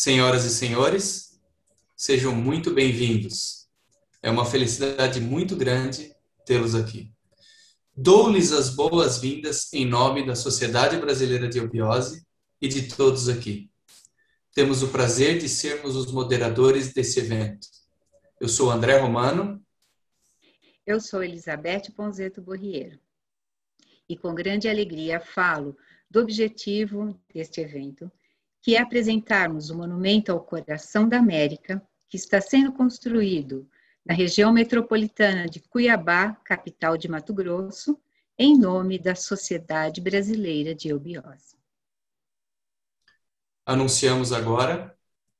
Senhoras e senhores, sejam muito bem-vindos. É uma felicidade muito grande tê-los aqui. Dou-lhes as boas-vindas em nome da Sociedade Brasileira de Obiose e de todos aqui. Temos o prazer de sermos os moderadores desse evento. Eu sou André Romano. Eu sou Elizabeth Ponzeto Borriero. E com grande alegria falo do objetivo deste evento, que é apresentarmos o Monumento ao Coração da América, que está sendo construído na região metropolitana de Cuiabá, capital de Mato Grosso, em nome da Sociedade Brasileira de Obiose. Anunciamos agora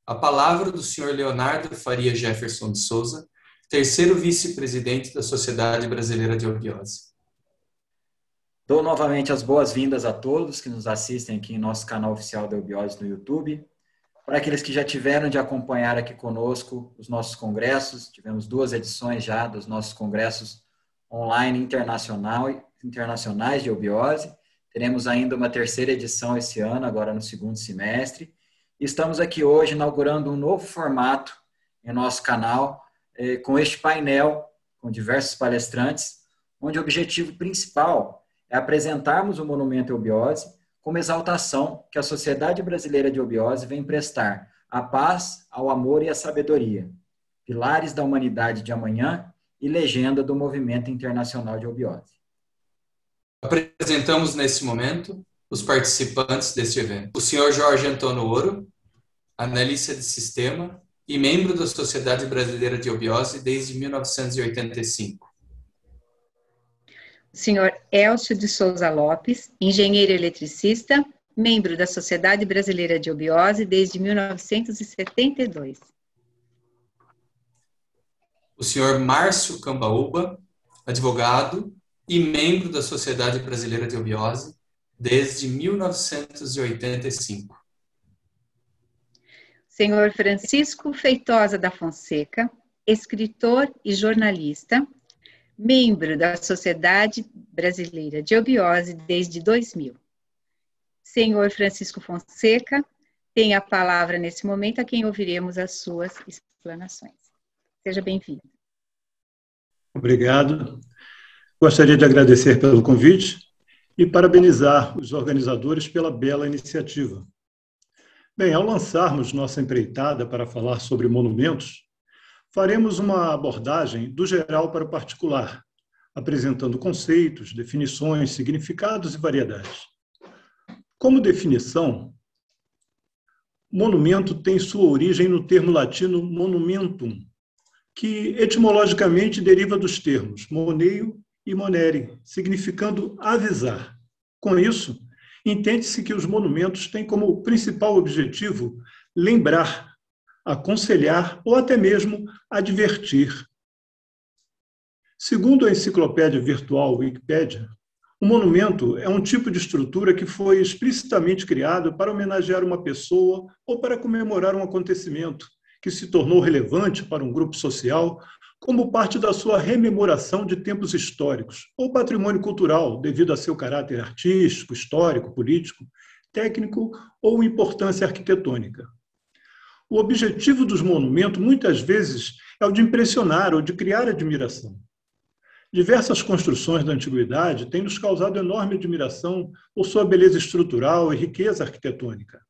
a palavra do Sr. Leonardo Faria Jefferson de Souza, terceiro vice-presidente da Sociedade Brasileira de Obiose. Dou novamente as boas-vindas a todos que nos assistem aqui em nosso canal oficial da Obiose no YouTube. Para aqueles que já tiveram de acompanhar aqui conosco os nossos congressos, tivemos 2 edições já dos nossos congressos online internacionais de Obiose. Teremos ainda uma 3ª edição esse ano, agora no 2º semestre. Estamos aqui hoje inaugurando um novo formato em nosso canal, com este painel, com diversos palestrantes, onde o objetivo principal é apresentarmos o Monumento à Obiose como exaltação que a Sociedade Brasileira de Obiose vem prestar à paz, ao amor e à sabedoria, pilares da humanidade de amanhã e legenda do movimento internacional de Obiose. Apresentamos nesse momento os participantes deste evento. O Sr. Jorge Antônio Ouro, analista de sistema e membro da Sociedade Brasileira de Obiose desde 1985. O senhor Elcio de Souza Lopes, engenheiro eletricista, membro da Sociedade Brasileira de Obiose desde 1972. O senhor Márcio Cambaúba, advogado e membro da Sociedade Brasileira de Obiose desde 1985. Senhor Francisco Feitosa da Fonseca, escritor e jornalista, membro da Sociedade Brasileira de Obiose desde 2000. Senhor Francisco Fonseca, tem a palavra nesse momento a quem ouviremos as suas explanações. Seja bem-vindo. Obrigado. Gostaria de agradecer pelo convite e parabenizar os organizadores pela bela iniciativa. Bem, ao lançarmos nossa empreitada para falar sobre monumentos, faremos uma abordagem do geral para o particular, apresentando conceitos, definições, significados e variedades. Como definição, monumento tem sua origem no termo latino monumentum, que etimologicamente deriva dos termos moneio e monere, significando avisar. Com isso, entende-se que os monumentos têm como principal objetivo lembrar, aconselhar ou até mesmo advertir. Segundo a enciclopédia virtual Wikipédia, o monumento é um tipo de estrutura que foi explicitamente criado para homenagear uma pessoa ou para comemorar um acontecimento que se tornou relevante para um grupo social como parte da sua rememoração de tempos históricos ou patrimônio cultural devido a seu caráter artístico, histórico, político, técnico ou importância arquitetônica. O objetivo dos monumentos, muitas vezes, é o de impressionar ou de criar admiração. Diversas construções da antiguidade têm nos causado enorme admiração por sua beleza estrutural e riqueza arquitetônica.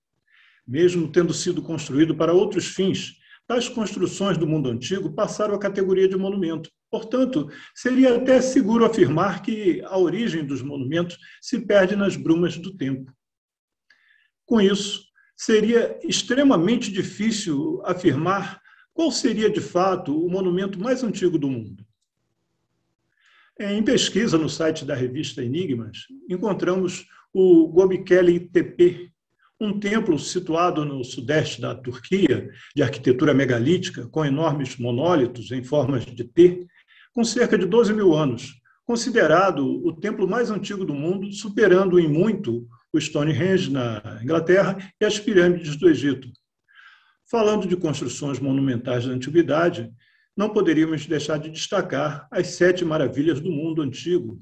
Mesmo tendo sido construído para outros fins, tais construções do mundo antigo passaram à categoria de monumento. Portanto, seria até seguro afirmar que a origem dos monumentos se perde nas brumas do tempo. Com isso, seria extremamente difícil afirmar qual seria, de fato, o monumento mais antigo do mundo. Em pesquisa no site da revista Enigmas, encontramos o Göbekli Tepe, um templo situado no sudeste da Turquia, de arquitetura megalítica, com enormes monólitos em formas de T, com cerca de 12.000 anos, considerado o templo mais antigo do mundo, superando em muito o Stonehenge, na Inglaterra, e as pirâmides do Egito. Falando de construções monumentais da antiguidade, não poderíamos deixar de destacar as 7 maravilhas do mundo antigo.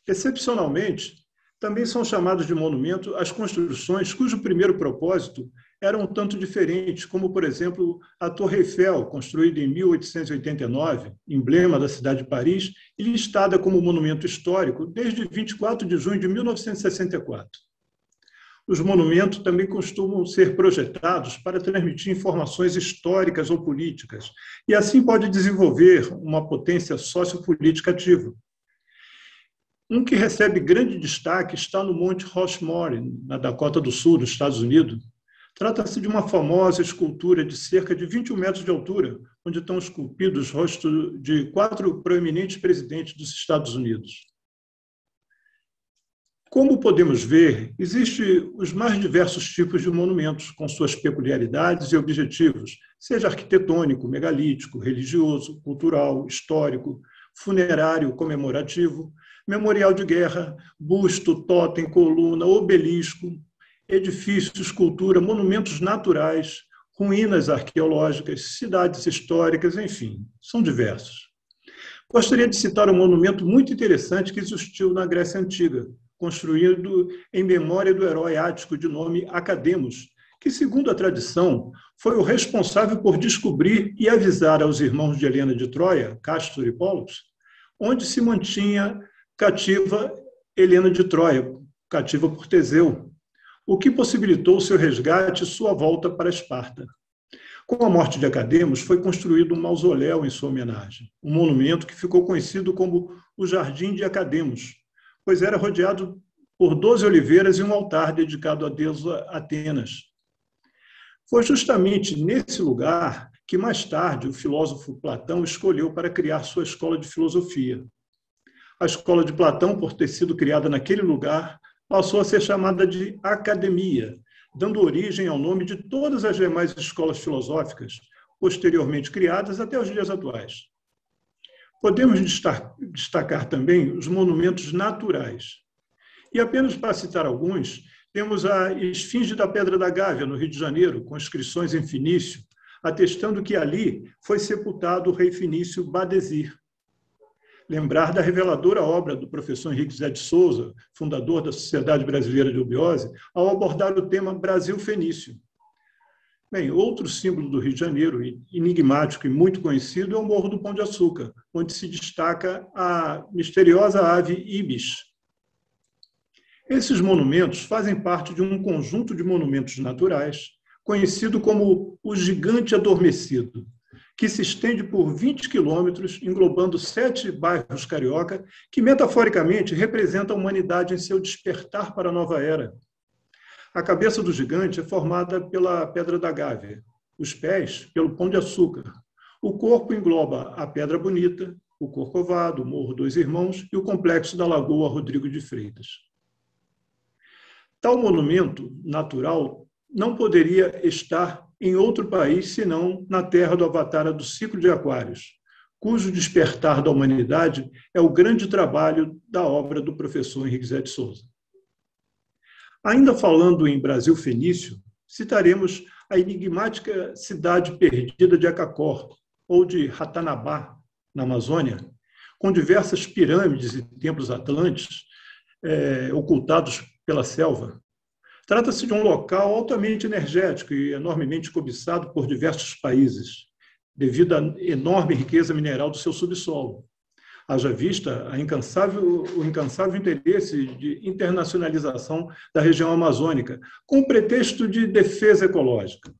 Excepcionalmente, também são chamados de monumento as construções cujo primeiro propósito eram um tanto diferentes, como, por exemplo, a Torre Eiffel, construída em 1889, emblema da cidade de Paris, e listada como monumento histórico desde 24 de junho de 1964. Os monumentos também costumam ser projetados para transmitir informações históricas ou políticas, e assim pode desenvolver uma potência sociopolítica ativa. Um que recebe grande destaque está no Monte Rushmore, na Dakota do Sul, nos Estados Unidos. Trata-se de uma famosa escultura de cerca de 21 metros de altura, onde estão esculpidos os rostos de 4 proeminentes presidentes dos Estados Unidos. Como podemos ver, existem os mais diversos tipos de monumentos, com suas peculiaridades e objetivos, seja arquitetônico, megalítico, religioso, cultural, histórico, funerário, comemorativo, memorial de guerra, busto, totem, coluna, obelisco, edifício, escultura, monumentos naturais, ruínas arqueológicas, cidades históricas, enfim, são diversos. Gostaria de citar um monumento muito interessante que existiu na Grécia Antiga, construído em memória do herói ático de nome Academos, que, segundo a tradição, foi o responsável por descobrir e avisar aos irmãos de Helena de Troia, Castor e Pólux, onde se mantinha cativa Helena de Troia, cativa por Teseu, o que possibilitou seu resgate e sua volta para Esparta. Com a morte de Academos, foi construído um mausoléu em sua homenagem, um monumento que ficou conhecido como o Jardim de Academos, pois era rodeado por 12 oliveiras e um altar dedicado à deusa Atenas. Foi justamente nesse lugar que, mais tarde, o filósofo Platão escolheu para criar sua escola de filosofia. A escola de Platão, por ter sido criada naquele lugar, passou a ser chamada de academia, dando origem ao nome de todas as demais escolas filosóficas, posteriormente criadas até os dias atuais. Podemos destacar também os monumentos naturais. E apenas para citar alguns, temos a Esfinge da Pedra da Gávea, no Rio de Janeiro, com inscrições em fenício, atestando que ali foi sepultado o rei fenício Badesir. Lembrar da reveladora obra do professor Henrique Zé de Souza, fundador da Sociedade Brasileira de Obiose, ao abordar o tema Brasil Fenício. Bem, outro símbolo do Rio de Janeiro, enigmático e muito conhecido, é o Morro do Pão de Açúcar, onde se destaca a misteriosa ave ibis. Esses monumentos fazem parte de um conjunto de monumentos naturais, conhecido como o Gigante Adormecido, que se estende por 20 quilômetros, englobando 7 bairros carioca, que metaforicamente representa a humanidade em seu despertar para a nova era. A cabeça do gigante é formada pela Pedra da Gávea, os pés pelo Pão de Açúcar. O corpo engloba a Pedra Bonita, o Corcovado, o Morro dos Irmãos e o complexo da Lagoa Rodrigo de Freitas. Tal monumento natural não poderia estar em outro país senão na terra do Avatara do ciclo de Aquários, cujo despertar da humanidade é o grande trabalho da obra do professor Henrique Zé de Souza. Ainda falando em Brasil fenício, citaremos a enigmática cidade perdida de Acacor, ou de Ratanabá, na Amazônia, com diversas pirâmides e templos atlantes ocultados pela selva. Trata-se de um local altamente energético e enormemente cobiçado por diversos países, devido à enorme riqueza mineral do seu subsolo. Haja vista o incansável interesse de internacionalização da região amazônica, com o pretexto de defesa ecológica.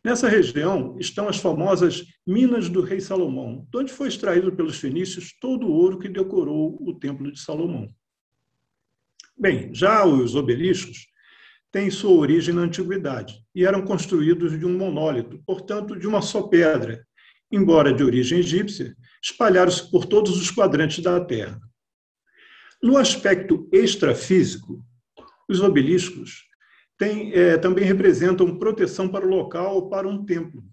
Nessa região estão as famosas Minas do Rei Salomão, de onde foi extraído pelos fenícios todo o ouro que decorou o Templo de Salomão. Bem, já os obeliscos têm sua origem na antiguidade e eram construídos de um monólito, portanto, de uma só pedra, embora de origem egípcia, espalharam-se por todos os quadrantes da Terra. No aspecto extrafísico, os obeliscos também representam proteção para o local ou para um templo.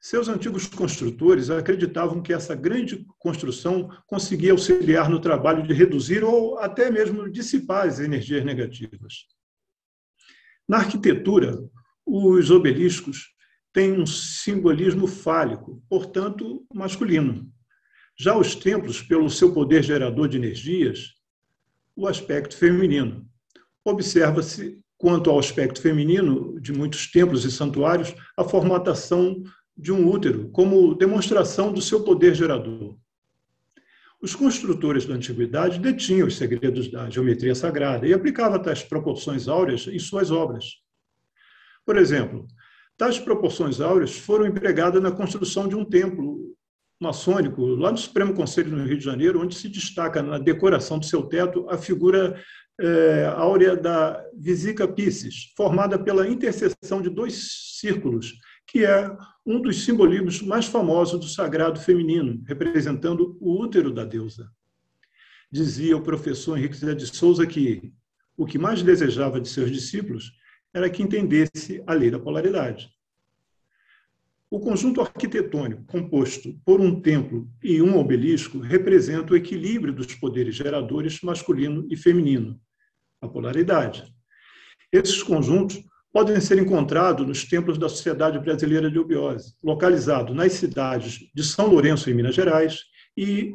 Seus antigos construtores acreditavam que essa grande construção conseguia auxiliar no trabalho de reduzir ou até mesmo dissipar as energias negativas. Na arquitetura, os obeliscos têm um simbolismo fálico, portanto, masculino. Já os templos, pelo seu poder gerador de energias, o aspecto feminino. Observa-se quanto ao aspecto feminino de muitos templos e santuários, a formatação de um útero como demonstração do seu poder gerador. Os construtores da antiguidade detinham os segredos da geometria sagrada e aplicavam tais proporções áureas em suas obras. Por exemplo, tais proporções áureas foram empregadas na construção de um templo maçônico lá no Supremo Conselho no Rio de Janeiro, onde se destaca na decoração do seu teto a figura áurea da Vesica Piscis, formada pela interseção de dois círculos, que é um dos simbolismos mais famosos do sagrado feminino, representando o útero da deusa. Dizia o professor Henrique Zé de Souza que o que mais desejava de seus discípulos era que entendesse a lei da polaridade. O conjunto arquitetônico composto por um templo e um obelisco representa o equilíbrio dos poderes geradores masculino e feminino, a polaridade. Esses conjuntos podem ser encontrados nos templos da Sociedade Brasileira de Eubiose, localizado nas cidades de São Lourenço, em Minas Gerais, e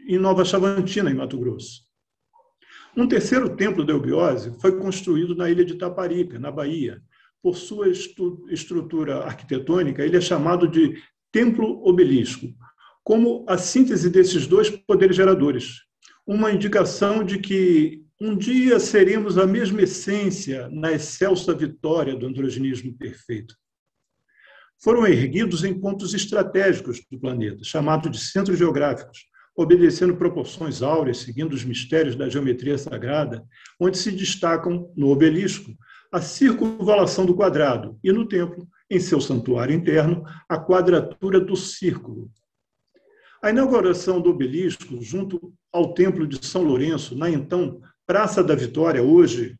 em Nova Chavantina, em Mato Grosso. Um terceiro templo da Eubiose foi construído na ilha de Taparica, na Bahia. Por sua estrutura arquitetônica, ele é chamado de templo-obelisco, como a síntese desses dois poderes geradores, uma indicação de que um dia seremos a mesma essência na excelsa vitória do androginismo perfeito. Foram erguidos em pontos estratégicos do planeta, chamados de centros geográficos, obedecendo proporções áureas, seguindo os mistérios da geometria sagrada, onde se destacam, no obelisco, a circunvalação do quadrado e, no templo, em seu santuário interno, a quadratura do círculo. A inauguração do obelisco, junto ao Templo de São Lourenço, na então Praça da Vitória, hoje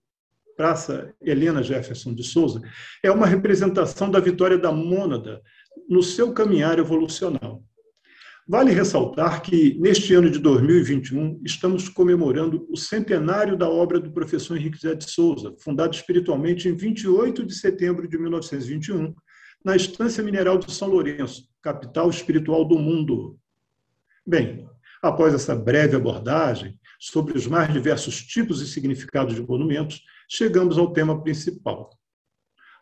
Praça Helena Jefferson de Souza, é uma representação da vitória da mônada no seu caminhar evolucional. Vale ressaltar que, neste ano de 2021, estamos comemorando o centenário da obra do professor Henrique Zé de Souza, fundado espiritualmente em 28 de setembro de 1921, na Estância Mineral de São Lourenço, capital espiritual do mundo. Bem, após essa breve abordagem sobre os mais diversos tipos e significados de monumentos, chegamos ao tema principal.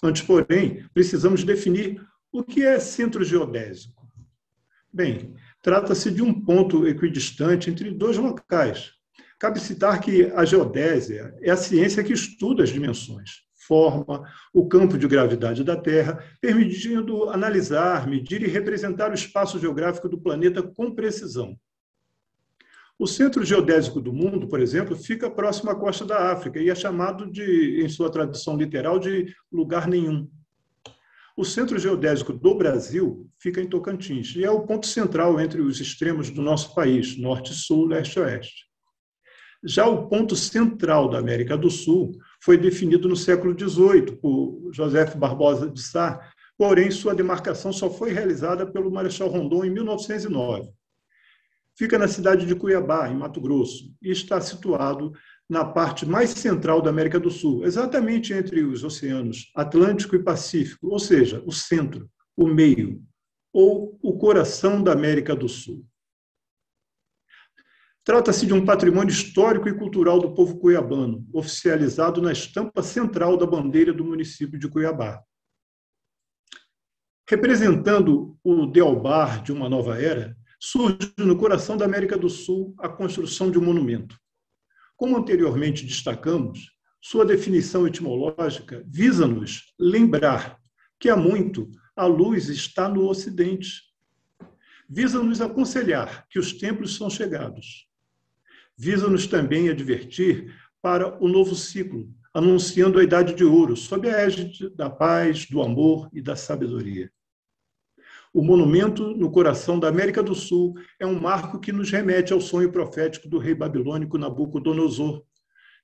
Antes, porém, precisamos definir o que é centro geodésico. Bem, trata-se de um ponto equidistante entre dois locais. Cabe citar que a geodésia é a ciência que estuda as dimensões, forma o campo de gravidade da Terra, permitindo analisar, medir e representar o espaço geográfico do planeta com precisão. O centro geodésico do mundo, por exemplo, fica próximo à costa da África e é chamado em sua tradução literal, de lugar nenhum. O centro geodésico do Brasil fica em Tocantins e é o ponto central entre os extremos do nosso país, norte, sul, leste e oeste. Já o ponto central da América do Sul foi definido no século XVIII por José Barbosa de Sá, porém sua demarcação só foi realizada pelo Marechal Rondon em 1909. Fica na cidade de Cuiabá, em Mato Grosso, e está situado na parte mais central da América do Sul, exatamente entre os oceanos Atlântico e Pacífico, ou seja, o centro, o meio, ou o coração da América do Sul. Trata-se de um patrimônio histórico e cultural do povo cuiabano, oficializado na estampa central da bandeira do município de Cuiabá. Representando o Deobar de uma nova era, surge no coração da América do Sul a construção de um monumento. Como anteriormente destacamos, sua definição etimológica visa-nos lembrar que há muito a luz está no Ocidente. Visa-nos aconselhar que os tempos são chegados. Visa-nos também advertir para o novo ciclo, anunciando a Idade de Ouro, sob a égide da paz, do amor e da sabedoria. O monumento no coração da América do Sul é um marco que nos remete ao sonho profético do rei babilônico Nabucodonosor,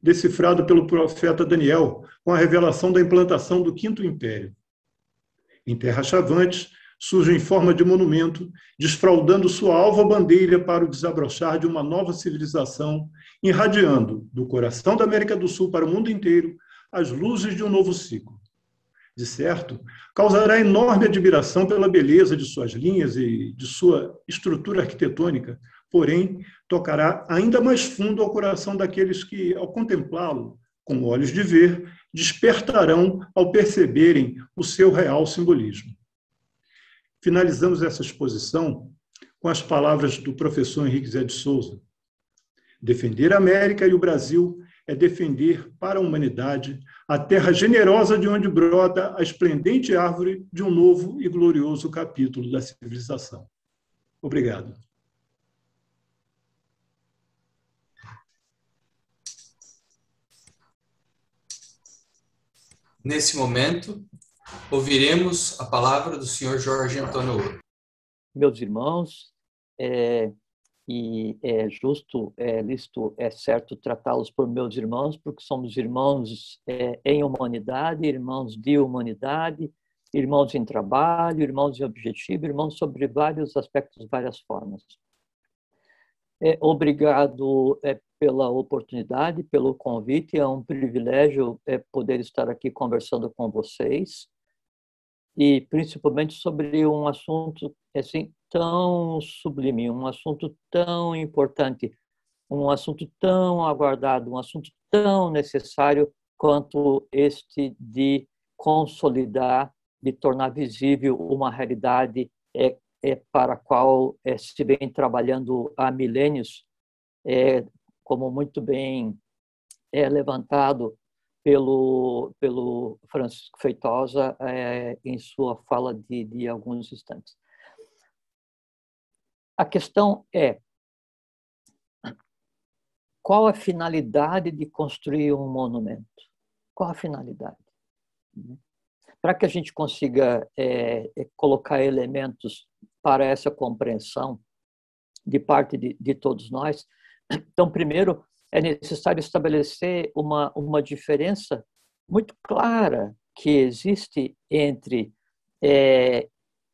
decifrado pelo profeta Daniel, com a revelação da implantação do Quinto Império. Em terra chavante, surge em forma de monumento, desfraldando sua alva bandeira para o desabrochar de uma nova civilização, irradiando do coração da América do Sul para o mundo inteiro as luzes de um novo ciclo. De certo, causará enorme admiração pela beleza de suas linhas e de sua estrutura arquitetônica, porém, tocará ainda mais fundo ao coração daqueles que, ao contemplá-lo, com olhos de ver, despertarão ao perceberem o seu real simbolismo. Finalizamos essa exposição com as palavras do professor Henrique Zé de Souza. Defender a América e o Brasil é defender para a humanidade a terra generosa de onde brota a esplendente árvore de um novo e glorioso capítulo da civilização. Obrigado. Nesse momento, ouviremos a palavra do senhor Jorge Antônio Ouro. Meus irmãos, e é justo, lícito, é certo tratá-los por meus irmãos, porque somos irmãos em humanidade, irmãos de humanidade, irmãos em trabalho, irmãos em objetivo, irmãos sobre vários aspectos, várias formas. Obrigado pela oportunidade, pelo convite, é um privilégio poder estar aqui conversando com vocês, e principalmente sobre um assunto assim tão sublime, um assunto tão importante, um assunto tão aguardado, um assunto tão necessário quanto este de consolidar, de tornar visível uma realidade para a qual se vem trabalhando há milênios, como muito bem levantado pelo Francisco Feitosa em sua fala de alguns instantes. A questão é: qual a finalidade de construir um monumento? Qual a finalidade? Para que a gente consiga colocar elementos para essa compreensão de parte de todos nós, então, primeiro, é necessário estabelecer uma diferença muito clara que existe entre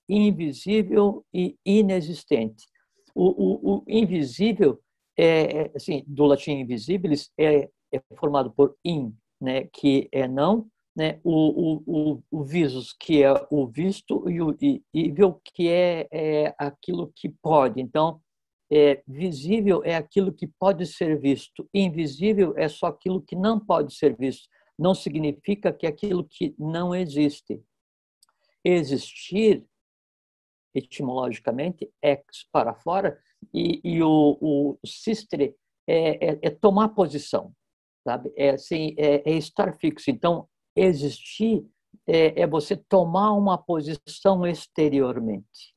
invisível e inexistente. O invisível, assim, do latim invisibilis, é formado por in, né, que é não, né, o visus, que é o visto, e o evil, que é aquilo que pode. Então, visível é aquilo que pode ser visto, invisível é só aquilo que não pode ser visto. Não significa que é aquilo que não existe. Existir, etimologicamente, ex para fora, e o sistere é tomar posição, sabe? Assim, estar fixo. Então, existir é você tomar uma posição exteriormente.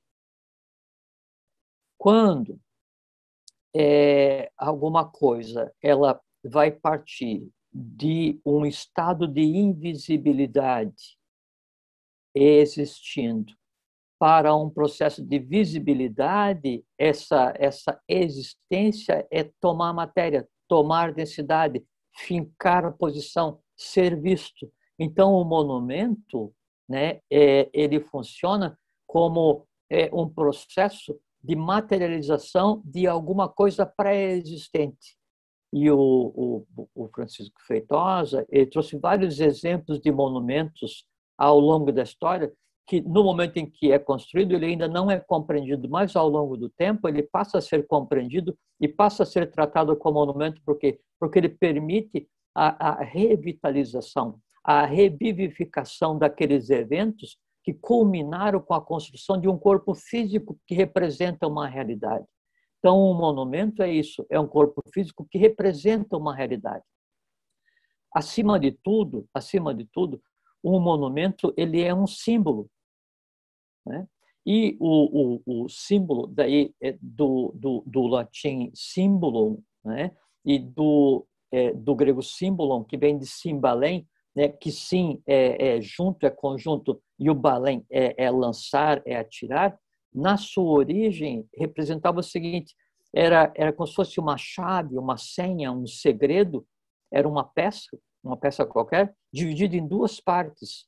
Quando alguma coisa ela vai partir de um estado de invisibilidade existindo para um processo de visibilidade, essa existência é tomar matéria, tomar densidade, fincar a posição, ser visto. Então, o monumento, né, ele funciona como um processo de materialização de alguma coisa pré-existente. E o Francisco Feitosa, ele trouxe vários exemplos de monumentos ao longo da história, que no momento em que é construído, ele ainda não é compreendido, mas ao longo do tempo ele passa a ser compreendido e passa a ser tratado como monumento, porque ele permite a revitalização, a revivificação daqueles eventos que culminaram com a construção de um corpo físico que representa uma realidade. Então, um monumento é isso, é um corpo físico que representa uma realidade. Acima de tudo, um monumento ele é um símbolo, né? E o símbolo daí do latim símbolo, né? E do grego símbolon, que vem de simbalém, né? Que sim junto, é conjunto, e o balém é lançar, é atirar. Na sua origem representava o seguinte: era como se fosse uma chave, uma senha, um segredo. Era uma peça qualquer, dividida em duas partes.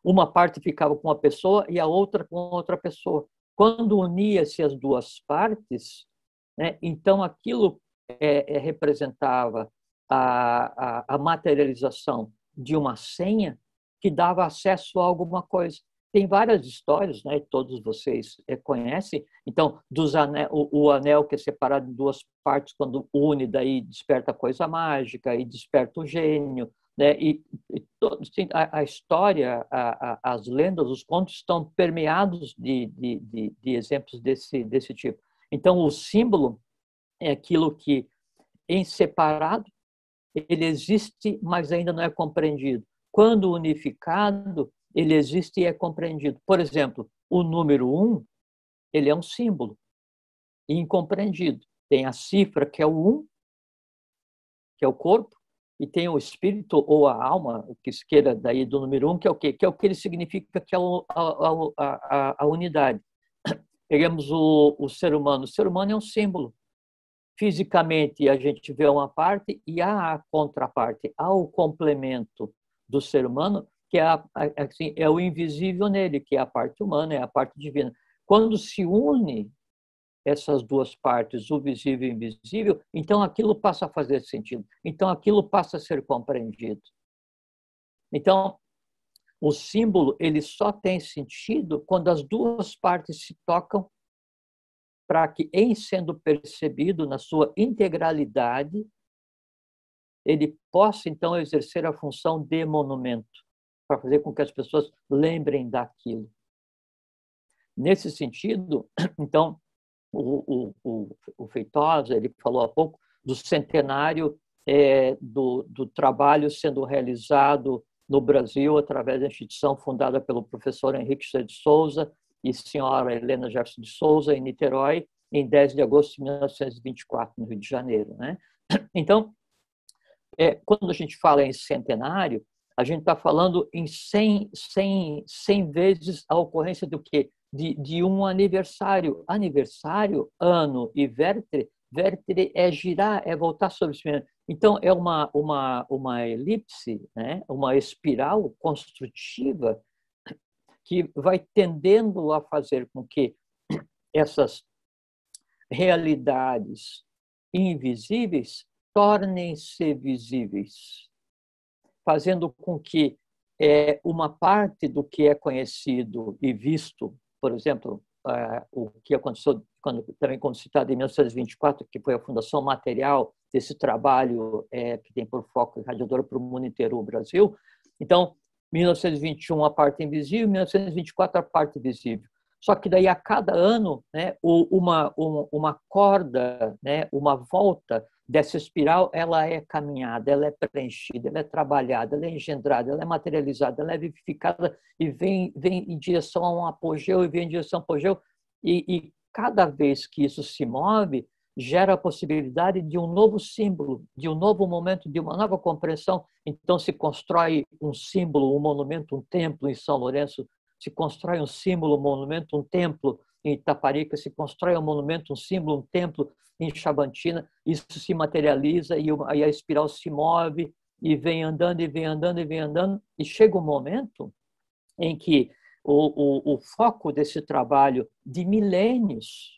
Uma parte ficava com uma pessoa e a outra com outra pessoa. Quando unia-se as duas partes, né, então aquilo representava a materialização de uma senha que dava acesso a alguma coisa. tem várias histórias, né? Todos vocês conhecem. Então, o anel que é separado em duas partes, quando une, daí desperta a coisa mágica e desperta o gênio, né? A história, as lendas, os contos estão permeados de exemplos desse tipo. Então, o símbolo é aquilo que, em separado, ele existe, mas ainda não é compreendido. Quando unificado, ele existe e é compreendido. Por exemplo, o número 1, ele é um símbolo incompreendido. Tem a cifra, que é o 1, que é o corpo, e tem o espírito ou a alma, o que se queira daí do número 1, que é o quê? Que é o que ele significa, que é a unidade. Pegamos o ser humano. O ser humano é um símbolo. Fisicamente, a gente vê uma parte e há a contraparte, há o complemento do ser humano, que assim, é o invisível nele, que é a parte humana, é a parte divina. Quando se une essas duas partes, o visível e o invisível, então aquilo passa a fazer sentido. Então aquilo passa a ser compreendido. Então, o símbolo, ele só tem sentido quando as duas partes se tocam, para que, em sendo percebido na sua integralidade, ele possa, então, exercer a função de monumento, para fazer com que as pessoas lembrem daquilo. Nesse sentido, então, o Feitosa, ele falou há pouco do centenário do trabalho sendo realizado no Brasil através da instituição fundada pelo professor Henrique José de Souza e senhora Helena Gerson de Souza, em Niterói, em 10 de agosto de 1924, no Rio de Janeiro, né? Então, quando a gente fala em centenário, a gente está falando em 100 vezes a ocorrência do quê? De um aniversário. Aniversário, ano e vértere. Vértere é girar, é voltar sobre si mesmo. Então, é uma elipse, né? Uma espiral construtiva que vai tendendo a fazer com que essas realidades invisíveis tornem-se visíveis, fazendo com que uma parte do que é conhecido e visto, por exemplo, o que aconteceu também quando citado em 1924, que foi a fundação material desse trabalho que tem por foco irradiador para o mundo inteiro, o Brasil. Então, 1921 a parte invisível, 1924 a parte visível. Só que daí a cada ano, né, uma corda, né, uma volta dessa espiral, ela é caminhada, ela é preenchida, ela é trabalhada, ela é engendrada, ela é materializada, ela é vivificada e vem em direção a um apogeu e vem em direção ao apogeu. E cada vez que isso se move, gera a possibilidade de um novo símbolo, de um novo momento, de uma nova compreensão. Então se constrói um símbolo, um monumento, um templo em São Lourenço, se constrói um símbolo, um monumento, um templo em Itaparica, se constrói um monumento, um símbolo, um templo em Chabantina, isso se materializa e a espiral se move e vem andando, e vem andando, e vem andando, e chega um momento em que o foco desse trabalho de milênios,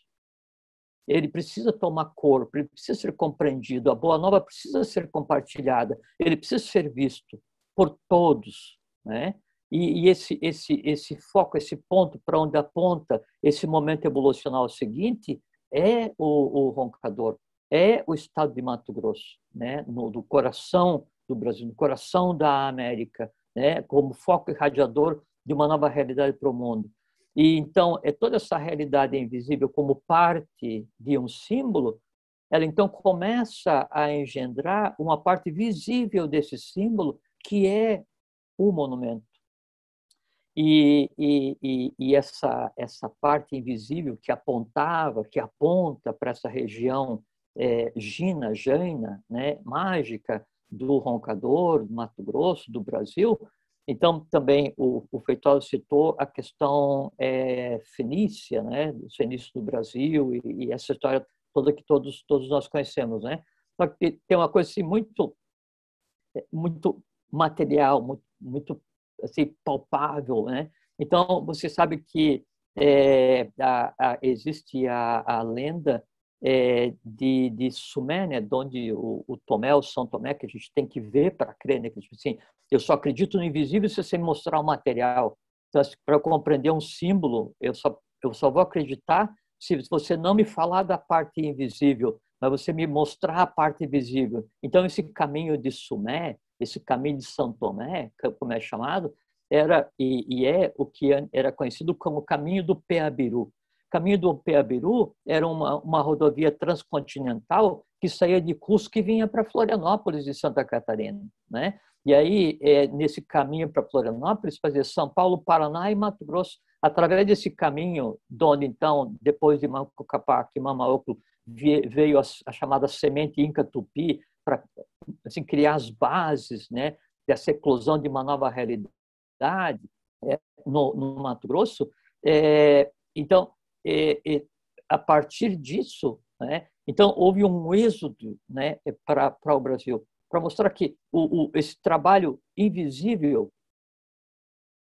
ele precisa tomar corpo, ele precisa ser compreendido, a Boa Nova precisa ser compartilhada, ele precisa ser visto por todos, né? E esse foco, esse ponto para onde aponta esse momento evolucional seguinte é o Roncador, é o estado de Mato Grosso, né? Do coração do Brasil, no coração da América, né? Como foco irradiador de uma nova realidade para o mundo. E então, toda essa realidade invisível como parte de um símbolo, ela então começa a engendrar uma parte visível desse símbolo, que é o monumento. E essa parte invisível que aponta para essa região Jaina, né, mágica do Roncador, do Mato Grosso, do Brasil. Então, também o Feitosa citou a questão fenícia, né, dos fenícios do Brasil, e essa história toda que todos nós conhecemos, né? Só que tem uma coisa assim, muito material, muito assim, palpável, né? Então, você sabe que existe a lenda de Sumé, né? Onde o Tomé, o São Tomé, que a gente tem que ver para crer, né? Tipo assim, eu só acredito no invisível se você me mostrar o material. Então, para compreender um símbolo, eu só vou acreditar se você não me falar da parte invisível, mas você me mostrar a parte visível. Então, esse caminho de Sumé, esse caminho de São Tomé, como é chamado, era e é o que era conhecido como o caminho do Peabiru. O caminho do Peabiru era uma rodovia transcontinental que saía de Cusco e vinha para Florianópolis, de Santa Catarina, né? E aí, nesse caminho para Florianópolis, fazia São Paulo, Paraná e Mato Grosso. Através desse caminho, onde, então, depois de Manco Cápac e Mamaoclo, veio a chamada semente Inca Tupi, para assim, criar as bases, né, dessa eclosão de uma nova realidade no Mato Grosso. Então, a partir disso, né, então, houve um êxodo, né, para o Brasil, para mostrar que esse trabalho invisível,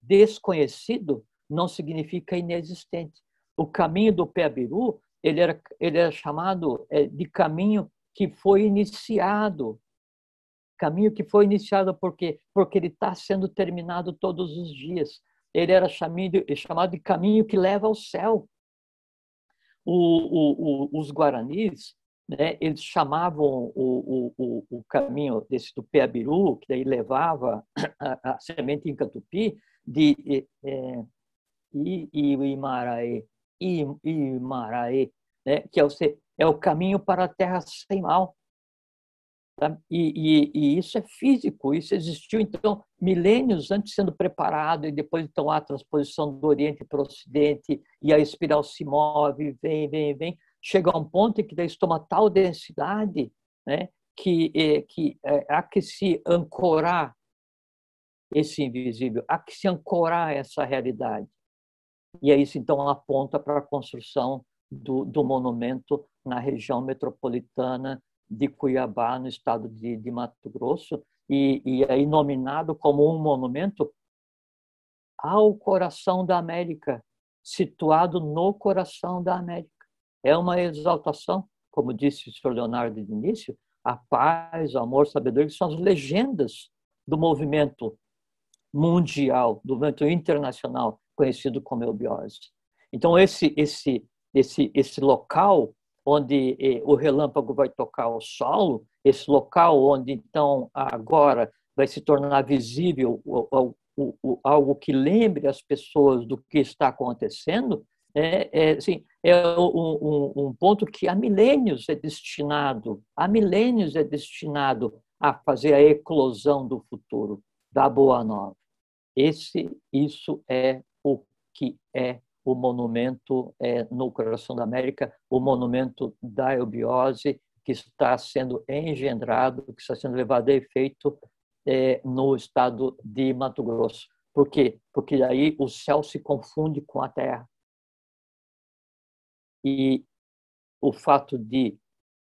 desconhecido, não significa inexistente. O caminho do Peabiru, ele era chamado de caminho que foi iniciado. Caminho que foi iniciado porque ele está sendo terminado todos os dias. Ele era chamado de caminho que leva ao céu. Os guaranis, né, eles chamavam o caminho do Peabiru, que daí levava a semente Inca Tupi, de Imaraê, né, que é o caminho para a terra sem mal. Tá? E isso é físico, isso existiu, então, milênios antes sendo preparado, e depois, então, a transposição do Oriente para o Ocidente, e a espiral se move, vem, chega a um ponto em que daí toma tal densidade, né, que há que se ancorar esse invisível, há que se ancorar essa realidade. E aí, então, aponta para a construção do monumento na região metropolitana de Cuiabá, no estado de Mato Grosso, e aí nominado como um monumento ao coração da América, situado no coração da América. É uma exaltação, como disse o senhor Leonardo de início, a paz, o amor, a sabedoria, que são as legendas do movimento mundial, do movimento internacional, conhecido como eubiose. Então, esse local onde o relâmpago vai tocar o solo, esse local onde, então, agora vai se tornar visível algo que lembre as pessoas do que está acontecendo, assim, um ponto que há milênios é destinado a fazer a eclosão do futuro, da Boa Nova. Isso é o que é o monumento no coração da América, o monumento da eubiose que está sendo engendrado, que está sendo levado a efeito no estado de Mato Grosso. Por quê? Porque aí o céu se confunde com a terra. E o fato de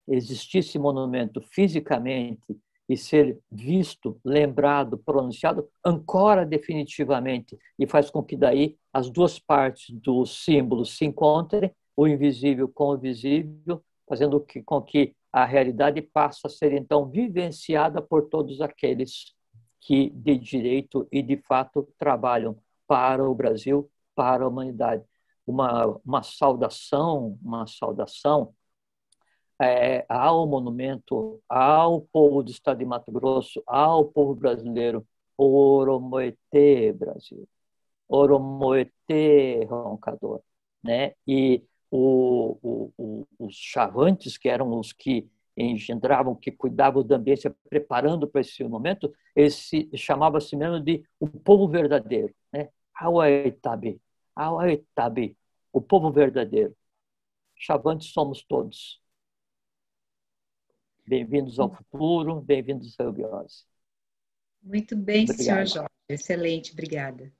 existir esse monumento fisicamente e ser visto, lembrado, pronunciado, ancora definitivamente e faz com que daí as duas partes do símbolo se encontrem, o invisível com o visível, fazendo com que a realidade passe a ser, então, vivenciada por todos aqueles que, de direito e de fato, trabalham para o Brasil, para a humanidade. Uma saudação ao monumento, ao povo do estado de Mato Grosso, ao povo brasileiro, Oromoetê, Brasil, Oromoetê, roncador, né? E os chavantes, que eram os que engendravam, que cuidavam da ambiência, preparando para esse momento, chamava-se mesmo de o povo verdadeiro, né? Auaitabi, o povo verdadeiro. Chavantes somos todos. Bem-vindos ao futuro, bem-vindos à eubiose. Muito bem, Obrigado. senhor Jorge. Excelente, obrigada.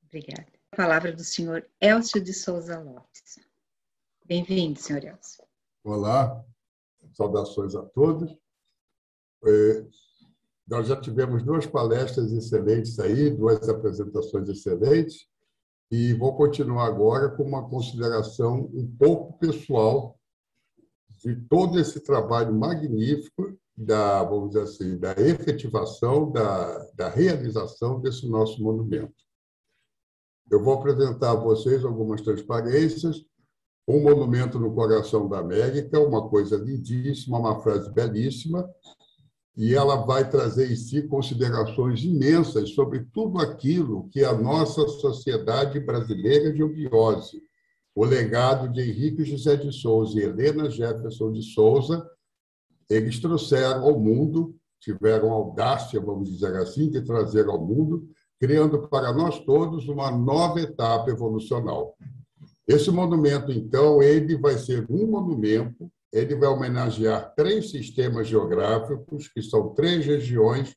Obrigada. A palavra do senhor Elcio de Souza Lopes. Bem-vindo, senhor Elcio. Olá, saudações a todos. Nós já tivemos 2 palestras excelentes aí, 2 apresentações excelentes, e vou continuar agora com uma consideração um pouco pessoal de todo esse trabalho magnífico vamos dizer assim, da efetivação, da realização desse nosso monumento. eu vou apresentar a vocês algumas transparências, um monumento no coração da América, uma coisa lindíssima, uma frase belíssima, e ela vai trazer em si considerações imensas sobre tudo aquilo que a nossa sociedade brasileira de obiose, o legado de Henrique José de Souza e Helena Jefferson de Souza, eles trouxeram ao mundo, tiveram a audácia, vamos dizer assim, de trazer ao mundo, criando para nós todos uma nova etapa evolucional. Esse monumento, então, ele vai ser um monumento, ele vai homenagear 3 sistemas geográficos, que são 3 regiões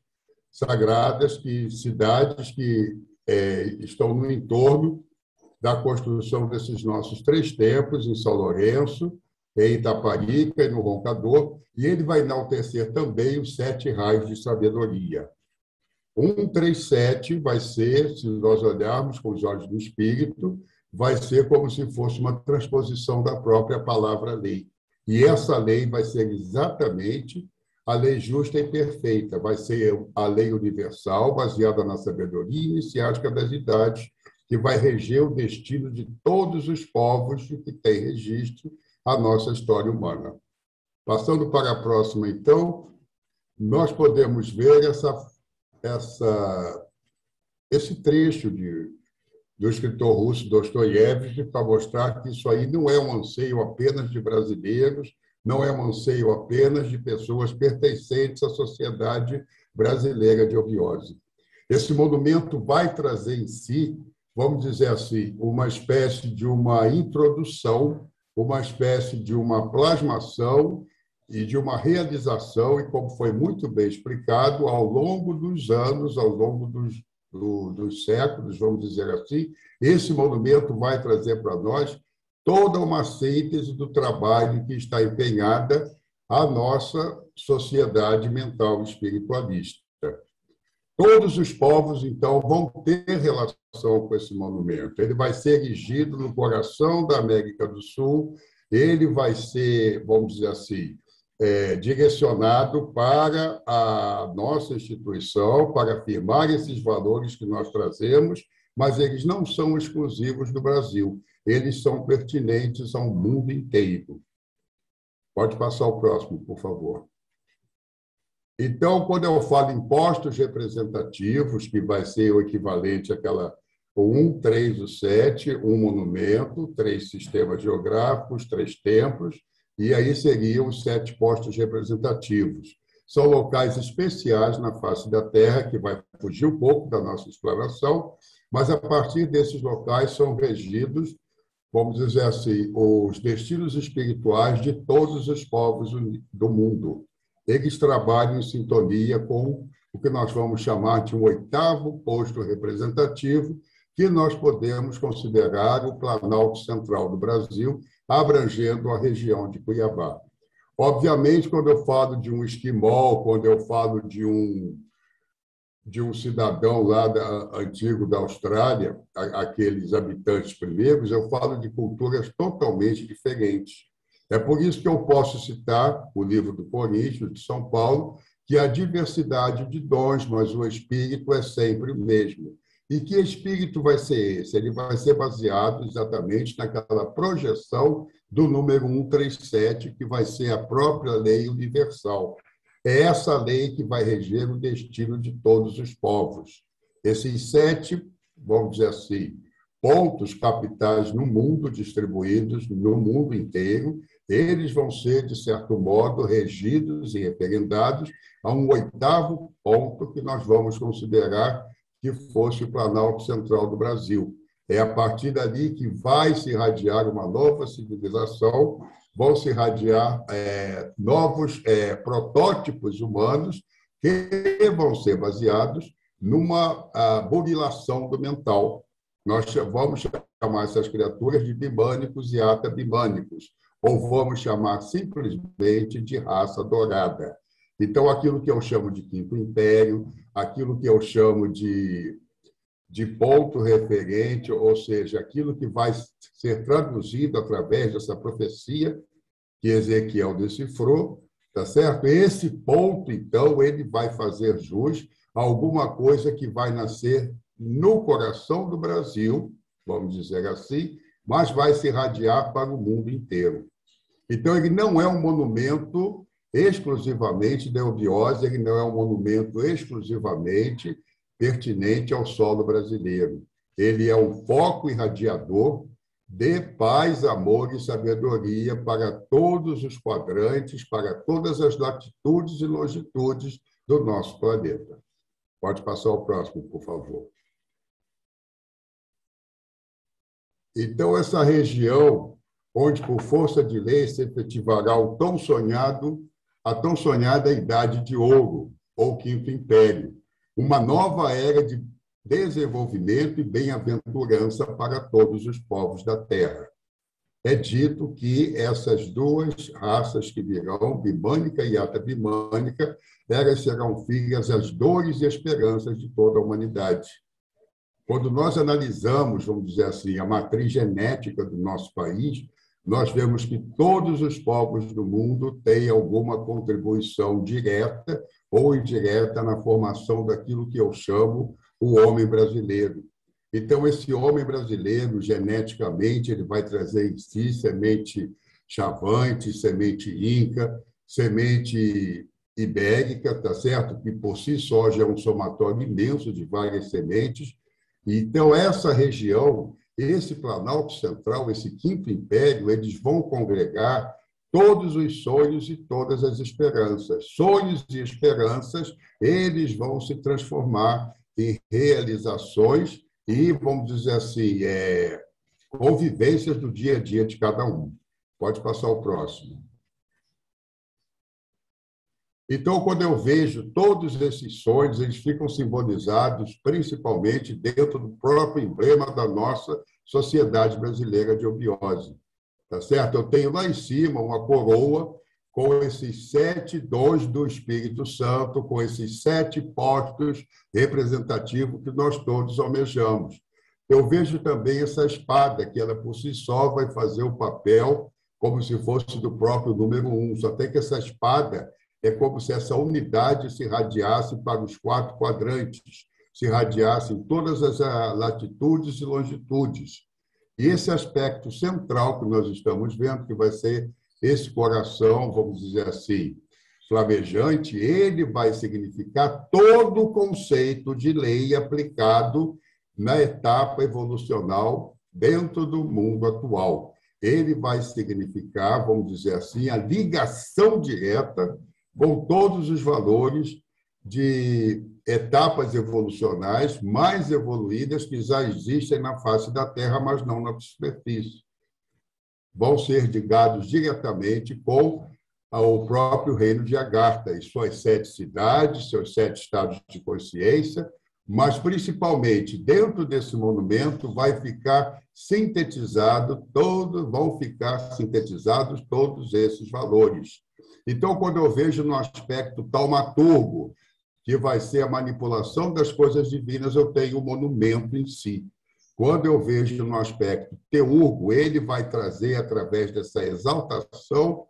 sagradas, cidades que estão no entorno da construção desses nossos 3 templos, em São Lourenço, em Itaparica e no Roncador, e ele vai enaltecer também os 7 raios de sabedoria. 137 vai ser, se nós olharmos com os olhos do Espírito, vai ser como se fosse uma transposição da própria palavra lei. E essa lei vai ser exatamente a lei justa e perfeita, vai ser a lei universal, baseada na sabedoria iniciática das idades, que vai reger o destino de todos os povos de que tem registro a nossa história humana. Passando para a próxima, então, nós podemos ver esse trecho do escritor russo Dostoiévski para mostrar que isso aí não é um anseio apenas de brasileiros, não é um anseio apenas de pessoas pertencentes à sociedade brasileira de obiose. Esse monumento vai trazer em si, vamos dizer assim, uma espécie de uma introdução, uma espécie de uma plasmação e de uma realização, e como foi muito bem explicado, ao longo dos anos, ao longo dos séculos, vamos dizer assim, esse monumento vai trazer para nós toda uma síntese do trabalho que está empenhada a nossa sociedade mental espiritualista. Todos os povos, então, vão ter relação com esse monumento. Ele vai ser erigido no coração da América do Sul, ele vai ser, vamos dizer assim, direcionado para a nossa instituição, para afirmar esses valores que nós trazemos, mas eles não são exclusivos do Brasil, eles são pertinentes ao mundo inteiro. Pode passar o próximo, por favor. Então, quando eu falo em postos representativos, que vai ser o equivalente àquela 1, 3, 7, um monumento, 3 sistemas geográficos, 3 templos, e aí seriam os 7 postos representativos. São locais especiais na face da Terra, que vai fugir um pouco da nossa exploração, mas a partir desses locais são regidos, vamos dizer assim, os destinos espirituais de todos os povos do mundo. Eles trabalham em sintonia com o que nós vamos chamar de um 8º posto representativo, que nós podemos considerar o Planalto Central do Brasil, abrangendo a região de Cuiabá. Obviamente, quando eu falo de um esquimol, quando eu falo de um cidadão lá antigo da Austrália, aqueles habitantes primeiros, eu falo de culturas totalmente diferentes. É por isso que eu posso citar o livro do Coríntios, de São Paulo, que a diversidade de dons, mas o espírito é sempre o mesmo. E que espírito vai ser esse? Ele vai ser baseado exatamente naquela projeção do número 137, que vai ser a própria lei universal. É essa lei que vai reger o destino de todos os povos. Esses 7, vamos dizer assim, pontos capitais no mundo, distribuídos no mundo inteiro, eles vão ser, de certo modo, regidos e referendados a um 8º ponto que nós vamos considerar que fosse o Planalto Central do Brasil. É a partir dali que vai se irradiar uma nova civilização, vão se irradiar novos protótipos humanos que vão ser baseados numa burilação do mental. Nós vamos chamar essas criaturas de bimânicos e atabimânicos, ou vamos chamar simplesmente de raça dourada. Então, aquilo que eu chamo de Quinto Império, aquilo que eu chamo de ponto referente, ou seja, aquilo que vai ser traduzido através dessa profecia que Ezequiel decifrou, tá certo? Esse ponto, então, ele vai fazer jus a alguma coisa que vai nascer no coração do Brasil, vamos dizer assim, mas vai se irradiar para o mundo inteiro. Então, ele não é um monumento exclusivamente da eubiose, ele não é um monumento exclusivamente pertinente ao solo brasileiro. Ele é um foco irradiador de paz, amor e sabedoria para todos os quadrantes, para todas as latitudes e longitudes do nosso planeta. Pode passar ao próximo, por favor. Então, essa região, onde, por força de lei, se efetivará a tão sonhada Idade de Ouro, ou Quinto Império, uma nova era de desenvolvimento e bem-aventurança para todos os povos da Terra. É dito que essas duas raças que virão, bimânica e atabimânica, elas serão filhas das dores e esperanças de toda a humanidade. Quando nós analisamos, vamos dizer assim, a matriz genética do nosso país, nós vemos que todos os povos do mundo têm alguma contribuição direta ou indireta na formação daquilo que eu chamo o homem brasileiro. Então, esse homem brasileiro, geneticamente, ele vai trazer em si semente chavante, semente inca, semente ibérica, tá certo? Que por si só já é um somatório imenso de várias sementes. Então, essa região, esse Planalto Central, esse Quinto Império, eles vão congregar todos os sonhos e todas as esperanças. Sonhos e esperanças, eles vão se transformar em realizações e, vamos dizer assim, convivências do dia a dia de cada um. Pode passar o próximo. Então, quando eu vejo todos esses sonhos, eles ficam simbolizados principalmente dentro do próprio emblema da nossa Sociedade Brasileira de Eubiose. Tá certo? Eu tenho lá em cima uma coroa com esses 7 dons do Espírito Santo, com esses 7 postos representativos que nós todos almejamos. Eu vejo também essa espada, que ela por si só vai fazer o papel como se fosse do próprio número 1, só tem que essa espada é como se essa unidade se irradiasse para os 4 quadrantes, se irradiasse em todas as latitudes e longitudes. E esse aspecto central que nós estamos vendo, que vai ser esse coração, vamos dizer assim, flamejante, ele vai significar todo o conceito de lei aplicado na etapa evolucional dentro do mundo atual. Ele vai significar, vamos dizer assim, a ligação direta com todos os valores de etapas evolucionais mais evoluídas que já existem na face da Terra, mas não na superfície. Vão ser ligados diretamente com o próprio reino de Agartha, e suas 7 cidades, seus 7 estados de consciência, mas, principalmente, dentro desse monumento vão ficar sintetizados todos esses valores. Então, quando eu vejo no aspecto taumaturgo, que vai ser a manipulação das coisas divinas, eu tenho o monumento em si. Quando eu vejo no aspecto teurgo, ele vai trazer, através dessa exaltação,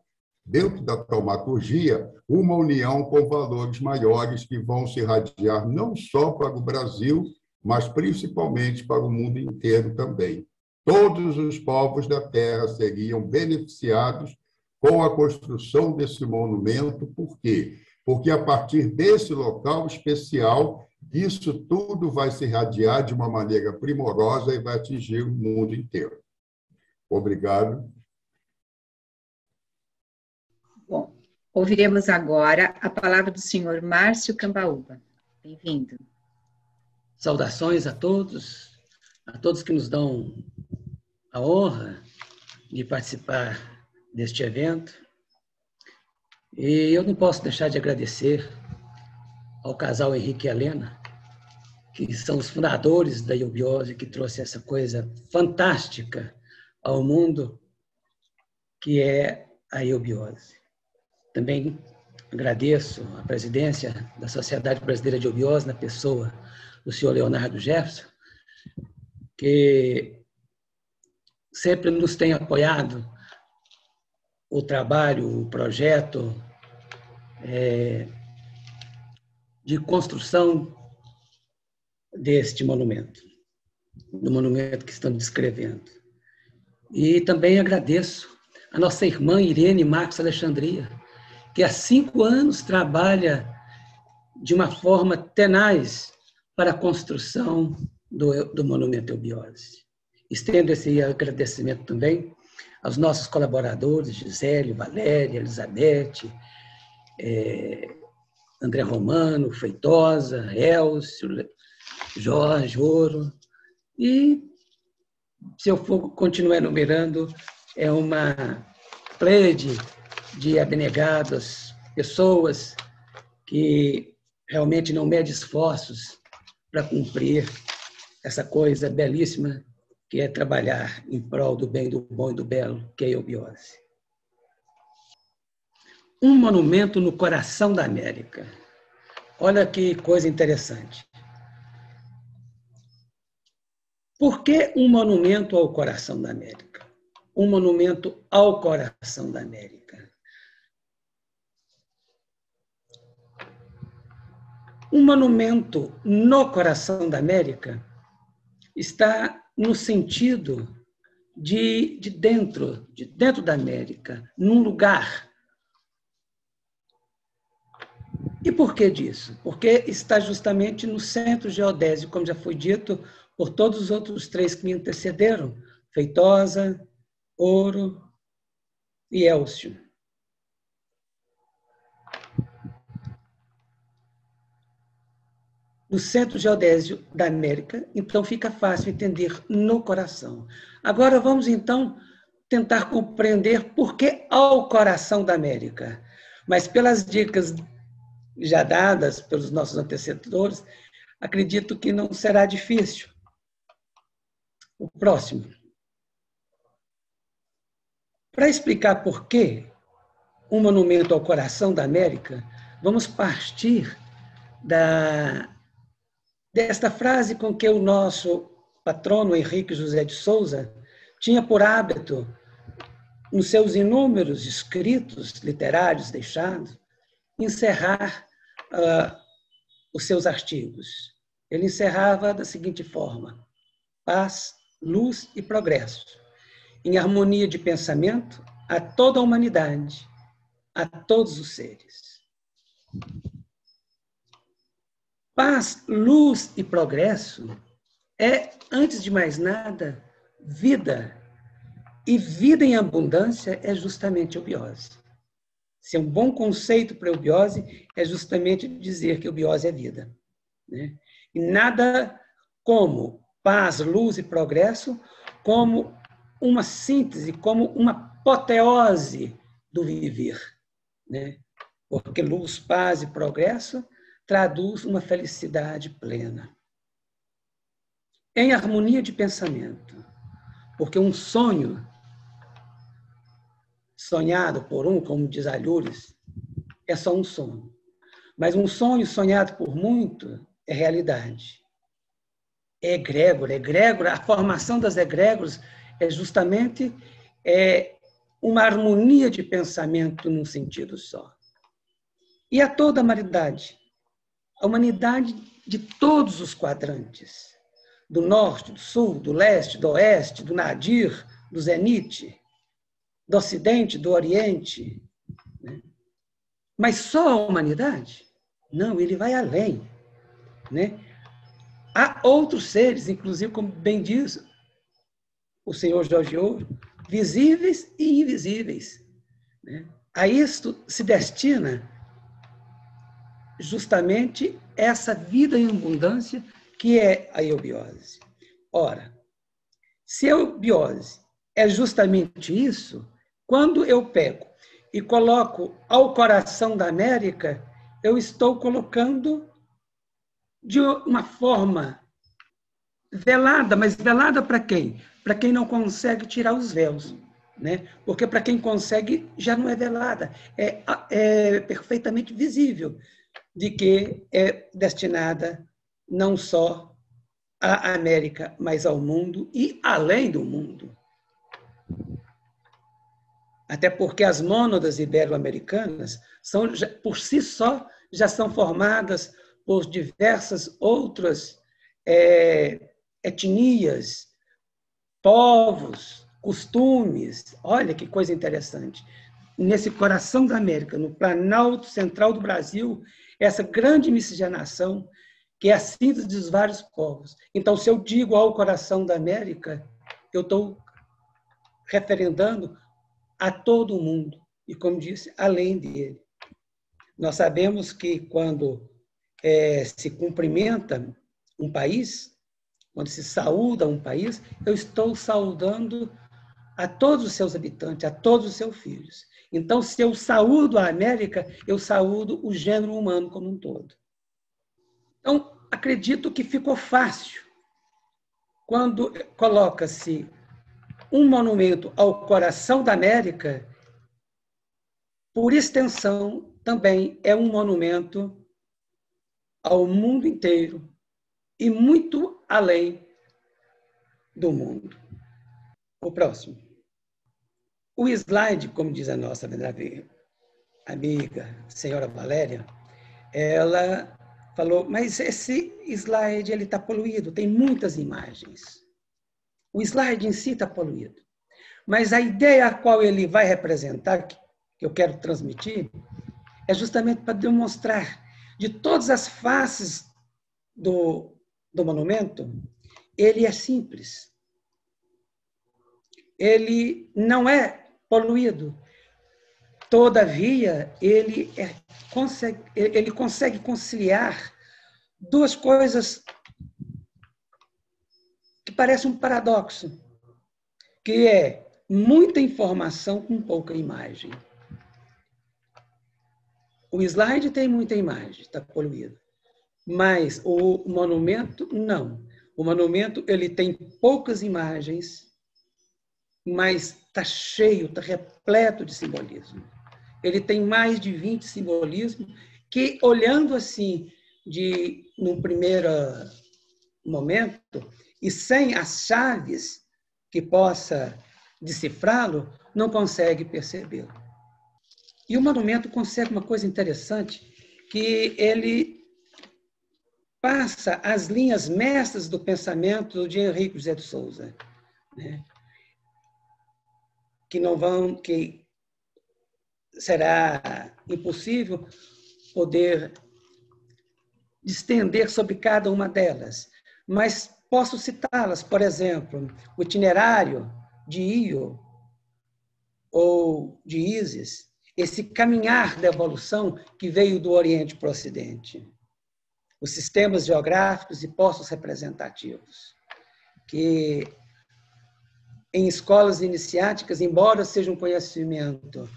dentro da taumaturgia, uma união com valores maiores que vão se irradiar não só para o Brasil, mas principalmente para o mundo inteiro também. Todos os povos da Terra seriam beneficiados com a construção desse monumento. Por quê? Porque, a partir desse local especial, isso tudo vai se irradiar de uma maneira primorosa e vai atingir o mundo inteiro. Obrigado. Bom, ouviremos agora a palavra do senhor Márcio Cambaúba. Bem-vindo. Saudações a todos que nos dão a honra de participar deste evento. E eu não posso deixar de agradecer ao casal Henrique e Helena, que são os fundadores da eubiose, que trouxe essa coisa fantástica ao mundo, que é a eubiose. Também agradeço a presidência da Sociedade Brasileira de Eubiose, na pessoa do senhor Leonardo Jefferson, que sempre nos tem apoiado o trabalho, o projeto de construção deste monumento. do monumento que estão descrevendo. E também agradeço a nossa irmã Irene Marcos Alexandria, que há 5 anos trabalha de uma forma tenaz para a construção do monumento eubiose. Estendo esse agradecimento também aos nossos colaboradores, Gisele, Valéria, Elizabeth, André Romano, Feitosa, Elcio, Jorge, Ouro. E, se eu for continuar enumerando, é uma pleiade de abnegadas pessoas que realmente não medem esforços para cumprir essa coisa belíssima que é trabalhar em prol do bem, do bom e do belo, que é a eubiose. Um monumento no coração da América. Olha que coisa interessante. Por que um monumento ao coração da América? Um monumento ao coração da América. Um monumento no coração da América está no sentido de dentro da América, num lugar. E por que disso? Porque está justamente no centro geodésico, como já foi dito por todos os outros 3 que me antecederam, Feitosa, Ouro e Elcio. No centro geodésio da América, então fica fácil entender no coração. Agora vamos, então, tentar compreender por que ao coração da América. Mas pelas dicas já dadas pelos nossos antecessores, acredito que não será difícil. O próximo. Para explicar por que um monumento ao coração da América, vamos partir desta frase com que o nosso patrono Henrique José de Souza tinha por hábito, nos seus inúmeros escritos literários deixados, encerrar os seus artigos. Ele encerrava da seguinte forma: paz, luz e progresso, em harmonia de pensamento a toda a humanidade, a todos os seres. Paz, luz e progresso é, antes de mais nada, vida. E vida em abundância é justamente a eubiose. Se é um bom conceito para a eubiose, é justamente dizer que a eubiose é vida, né? E nada como paz, luz e progresso como uma síntese, como uma apoteose do viver, né? Porque luz, paz e progresso traduz uma felicidade plena. Em harmonia de pensamento, porque um sonho sonhado por um, como diz Alhures, é só um sonho. Mas um sonho sonhado por muito é realidade. É egrégora, a formação das egrégoras é justamente uma harmonia de pensamento num sentido só. E a toda a humanidade de todos os quadrantes, do norte, do sul, do leste, do oeste, do nadir, do zenite, do ocidente, do oriente, né? Mas só a humanidade? Não, ele vai além, né? Há outros seres, inclusive, como bem diz o senhor Jorge Ouro, visíveis e invisíveis, né? A isto se destina justamente essa vida em abundância que é a eubiose. Ora, se a eubiose é justamente isso, quando eu pego e coloco ao coração da América, eu estou colocando de uma forma velada, mas velada para quem? Para quem não consegue tirar os véus, né? Porque para quem consegue já não é velada, é perfeitamente visível de que é destinada não só à América, mas ao mundo e além do mundo. Até porque as mônadas ibero-americanas são, por si só, já são formadas por diversas outras etnias, povos, costumes. Olha que coisa interessante. Nesse coração da América, no Planalto Central do Brasil, essa grande miscigenação, que é a síntese dos vários povos. Então, se eu digo ao coração da América, eu estou referendando a todo o mundo, e, como disse, além dele. Nós sabemos que quando se cumprimenta um país, quando se saúda um país, eu estou saudando a todos os seus habitantes, a todos os seus filhos. Então, se eu saúdo a América, eu saúdo o gênero humano como um todo. Então, acredito que ficou fácil quando coloca-se um monumento ao coração da América, por extensão, também é um monumento ao mundo inteiro e muito além do mundo. O próximo. O slide, como diz a nossa amiga, senhora Valéria, ela falou, mas esse slide está poluído, tem muitas imagens. O slide em si está poluído. Mas a ideia a qual ele vai representar, que eu quero transmitir, é justamente para demonstrar de todas as faces do monumento, ele é simples. Ele não é poluído. Todavia, ele consegue conciliar duas coisas que parecem um paradoxo, que é muita informação com pouca imagem. O slide tem muita imagem, está poluído. Mas o monumento, não. O monumento ele tem poucas imagens, mas está cheio, está repleto de simbolismo. Ele tem mais de 20 simbolismos que, olhando assim, num primeiro momento, e sem as chaves que possa decifrá-lo, não consegue percebê-lo. E o monumento consegue uma coisa interessante, que ele passa as linhas mestras do pensamento de Henrique José de Souza, né? Que será impossível poder estender sobre cada uma delas, mas posso citá-las, por exemplo, o itinerário de Io ou de Ísis, esse caminhar da evolução que veio do Oriente para o Ocidente, os sistemas geográficos e postos representativos, que em escolas iniciáticas, embora seja um conhecimento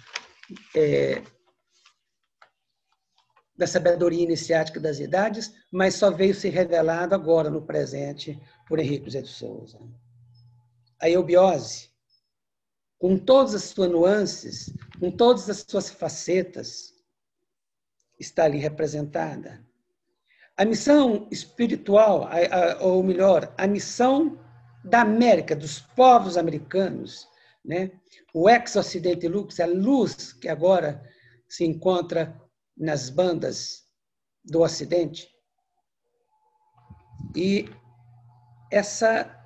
da sabedoria iniciática das idades, mas só veio ser revelado agora, no presente, por Henrique José de Souza. A eubiose, com todas as suas nuances, com todas as suas facetas, está ali representada. A missão espiritual, ou melhor, a missão da América, dos povos americanos, né? O ex-ocidente lux, a luz que agora se encontra nas bandas do Ocidente. E essa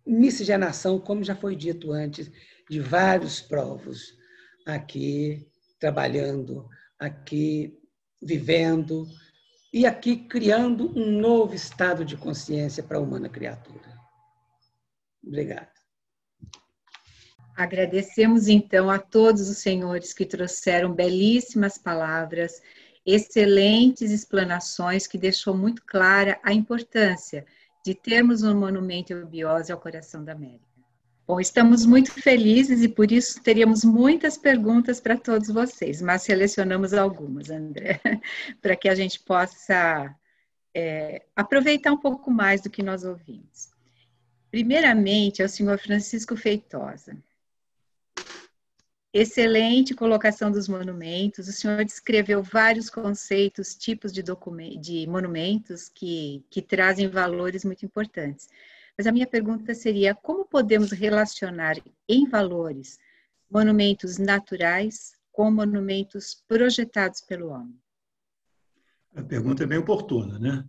miscigenação, como já foi dito antes, de vários povos aqui trabalhando, aqui vivendo e aqui criando um novo estado de consciência para a humana criatura. Obrigado. Agradecemos, então, a todos os senhores que trouxeram belíssimas palavras, excelentes explanações, que deixou muito clara a importância de termos um monumento eubiose ao coração da América. Bom, estamos muito felizes e, por isso, teríamos muitas perguntas para todos vocês, mas selecionamos algumas, André, para que a gente possa aproveitar um pouco mais do que nós ouvimos. Primeiramente, ao senhor Francisco Feitosa. Excelente colocação dos monumentos. O senhor descreveu vários conceitos, tipos de monumentos que trazem valores muito importantes. Mas a minha pergunta seria, como podemos relacionar em valores monumentos naturais com monumentos projetados pelo homem? A pergunta é bem oportuna, né?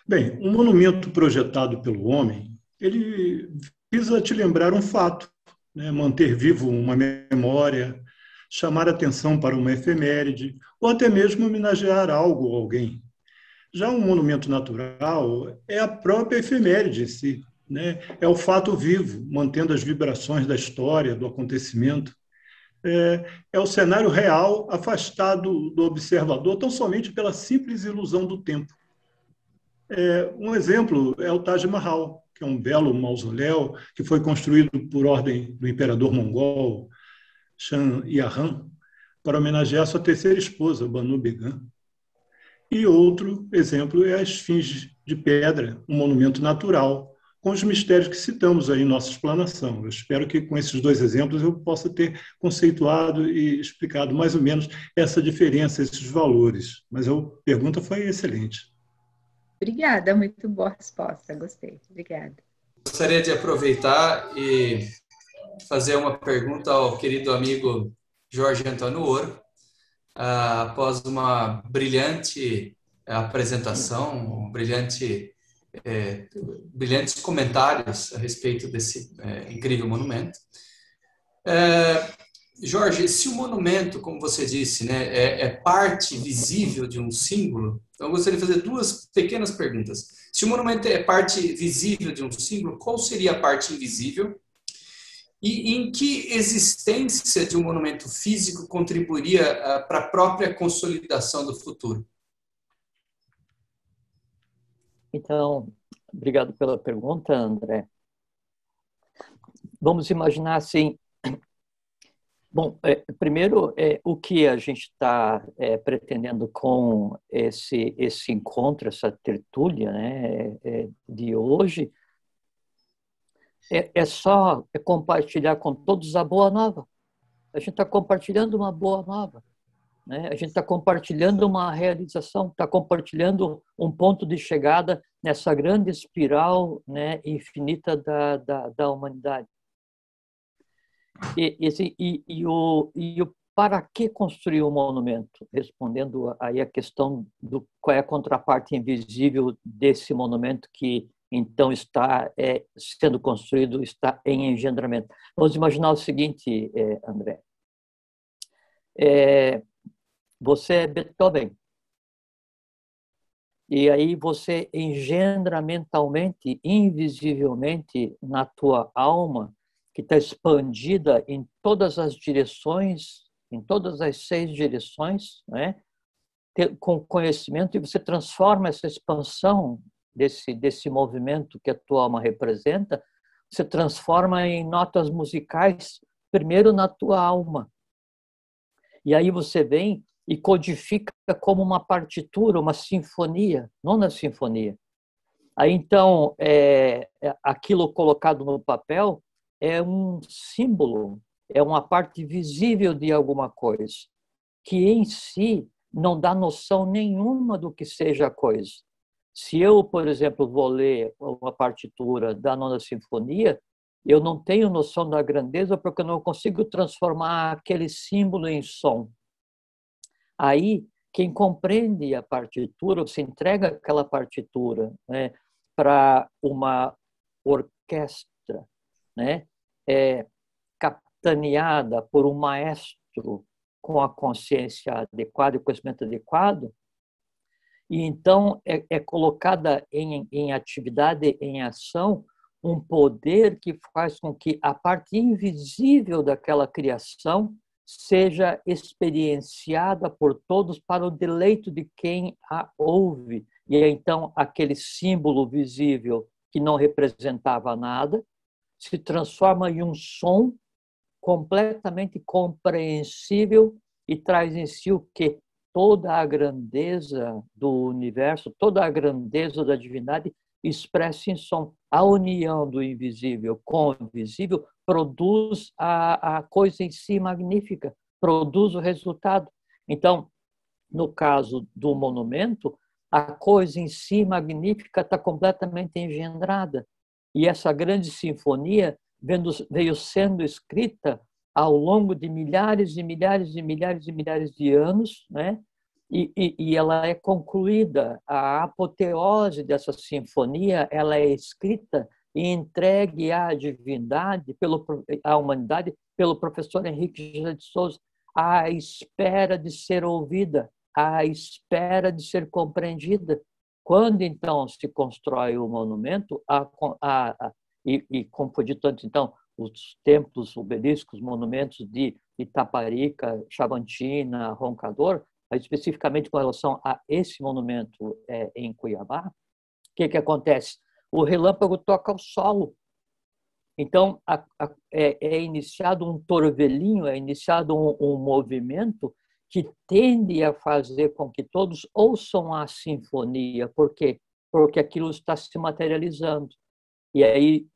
Bem, um monumento projetado pelo homem, ele visa te lembrar um fato, né? Manter vivo uma memória, chamar atenção para uma efeméride, ou até mesmo homenagear algo ou alguém. Já um monumento natural é a própria efeméride em si, né? É o fato vivo, mantendo as vibrações da história, do acontecimento. É o cenário real, afastado do observador, tão somente pela simples ilusão do tempo. Um exemplo é o Taj Mahal, que é um belo mausoléu que foi construído por ordem do imperador mongol Shah Jahan para homenagear sua terceira esposa, Banu Began. E outro exemplo é a Esfinge de Pedra, um monumento natural, com os mistérios que citamos aí em nossa explanação. Eu espero que com esses dois exemplos eu possa ter conceituado e explicado mais ou menos essa diferença, esses valores. Mas a pergunta foi excelente. Obrigada, muito boa resposta, gostei. Obrigada. Gostaria de aproveitar e fazer uma pergunta ao querido amigo Jorge Antônio Ouro. Após uma brilhante apresentação, brilhantes comentários a respeito desse incrível monumento. Jorge, se o monumento, como você disse, né, é parte visível de um símbolo, então eu gostaria de fazer duas pequenas perguntas. Se o monumento é parte visível de um símbolo, qual seria a parte invisível? E em que existência de um monumento físico contribuiria para a própria consolidação do futuro? Então, obrigado pela pergunta, André. Vamos imaginar assim. Bom, primeiro, o que a gente está pretendendo com esse encontro, essa tertúlia, né, de hoje, é só compartilhar com todos a boa nova. A gente está compartilhando uma boa nova, né? A gente está compartilhando uma realização, está compartilhando um ponto de chegada nessa grande espiral, né, infinita da humanidade. E o para que construir um monumento? Respondendo aí a questão do qual é a contraparte invisível desse monumento que então está sendo construído, está em engendramento. Vamos imaginar o seguinte, André. Você é Beethoven. E aí você engendra mentalmente, invisivelmente, na tua alma, que está expandida em todas as direções, em todas as 6 direções, né? Com conhecimento, e você transforma essa expansão desse movimento que a tua alma representa, você transforma em notas musicais, primeiro na tua alma. E aí você vem e codifica como uma partitura, uma sinfonia, não na sinfonia. Aí então, aquilo colocado no papel é um símbolo, é uma parte visível de alguma coisa, que em si não dá noção nenhuma do que seja a coisa. Se eu, por exemplo, vou ler uma partitura da Nona Sinfonia, eu não tenho noção da grandeza porque eu não consigo transformar aquele símbolo em som. Aí, quem compreende a partitura, você entrega aquela partitura, né, para uma orquestra, né, capitaneada por um maestro com a consciência adequada e o conhecimento adequado, e então é colocada em atividade, em ação, um poder que faz com que a parte invisível daquela criação seja experienciada por todos para o deleito de quem a ouve. E então aquele símbolo visível que não representava nada se transforma em um som completamente compreensível e traz em si o quê? Toda a grandeza do universo, toda a grandeza da divindade expressa em som. A união do invisível com o visível produz a coisa em si magnífica, produz o resultado. Então, no caso do monumento, a coisa em si magnífica está completamente engendrada. E essa grande sinfonia veio sendo escrita ao longo de milhares e milhares e milhares e milhares de anos, né? e ela é concluída. A apoteose dessa sinfonia, ela é escrita e entregue à divindade, à humanidade, pelo professor Henrique José de Souza, à espera de ser ouvida, à espera de ser compreendida. Quando, então, se constrói o monumento, e como foi dito antes, então, os templos, obeliscos, monumentos de Itaparica, Chavantina, Roncador, especificamente com relação a esse monumento em Cuiabá, o que acontece? O relâmpago toca o solo. Então, é iniciado um torvelinho, é iniciado um movimento que tende a fazer com que todos ouçam a sinfonia. Por quê? Porque aquilo está se materializando. E aí,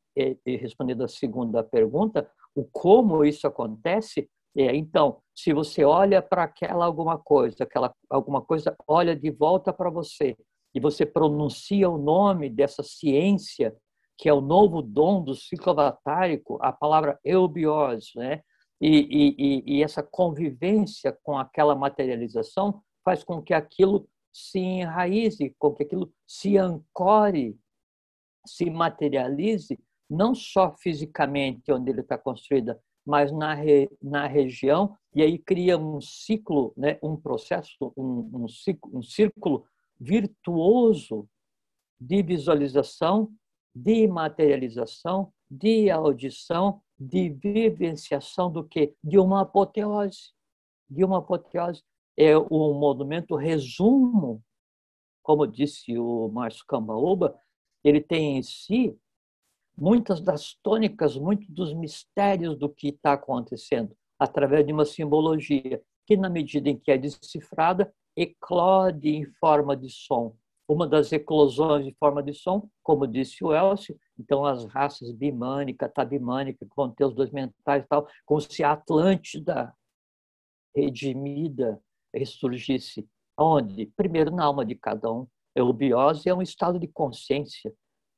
respondendo a segunda pergunta, o como isso acontece, então, se você olha para aquela alguma coisa olha de volta para você, e você pronuncia o nome dessa ciência, que é o novo dom do ciclo avatárico, a palavra eubiose, né? E essa convivência com aquela materialização faz com que aquilo se enraize, com que aquilo se ancore, se materialize, não só fisicamente onde ele está construído, mas na região, e aí cria um ciclo, né? Um processo, um círculo virtuoso de visualização, de materialização, de audição, de vivenciação do quê? De uma apoteose. De uma apoteose. É um monumento resumo, como disse o Márcio Cambaúba, ele tem em si muitas das tônicas, muitos dos mistérios do que está acontecendo, através de uma simbologia que, na medida em que é decifrada, eclode em forma de som. Uma das eclosões em forma de som, como disse o Elcio, então as raças bimânica, tabimânica, que vão ter os dois mentais e tal, como se a Atlântida redimida ressurgisse. Onde? Primeiro na alma de cada um. A eubiose é um estado de consciência,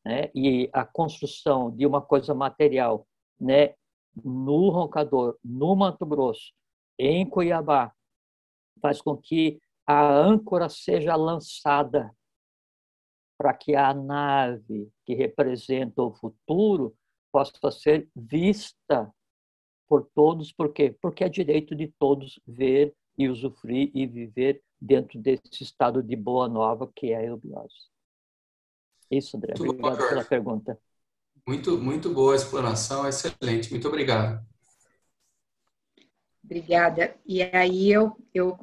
né? E a construção de uma coisa material, né? No Roncador, no Mato Grosso, em Cuiabá, faz com que a âncora seja lançada para que a nave que representa o futuro possa ser vista por todos. Por quê? Porque é direito de todos ver e usufruir e viver dentro desse estado de boa nova que é a eubiose. Isso, André. Muito obrigado bom, pela pergunta. Muito boa a explanação, excelente. Muito obrigado. Obrigada. E aí eu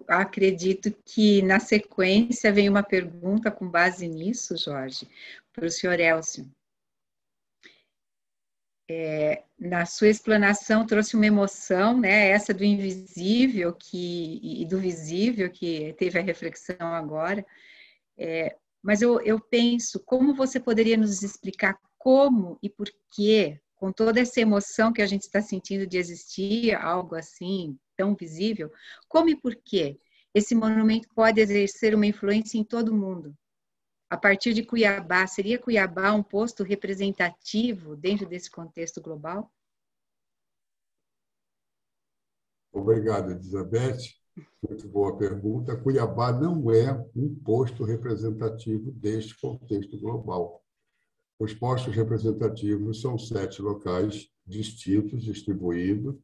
acredito que na sequência vem uma pergunta com base nisso, Jorge, para o senhor Elcio. Na sua explanação trouxe uma emoção, né? Essa do invisível e do visível, que teve a reflexão agora. Mas eu penso, como você poderia nos explicar como e por quê, com toda essa emoção que a gente está sentindo de existir algo assim, tão visível, como e por quê esse monumento pode exercer uma influência em todo o mundo? A partir de Cuiabá, seria Cuiabá um posto representativo dentro desse contexto global? Obrigado, Elizabeth. Muito boa pergunta. Cuiabá não é um posto representativo deste contexto global. Os postos representativos são 7 locais distintos, distribuídos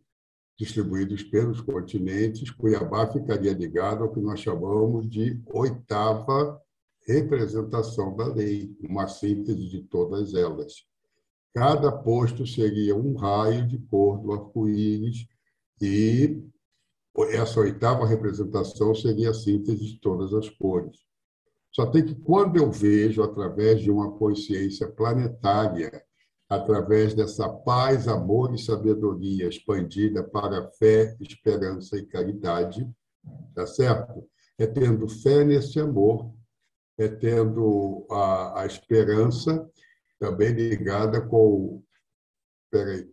pelos continentes. Cuiabá ficaria ligado ao que nós chamamos de 8ª representação da lei, uma síntese de todas elas. Cada posto seria um raio de cor do arco-íris e essa 8ª representação seria a síntese de todas as cores. Só tem que, quando eu vejo, através de uma consciência planetária, através dessa paz, amor e sabedoria expandida para fé, esperança e caridade, tá certo? É tendo fé nesse amor, é tendo a esperança também ligada com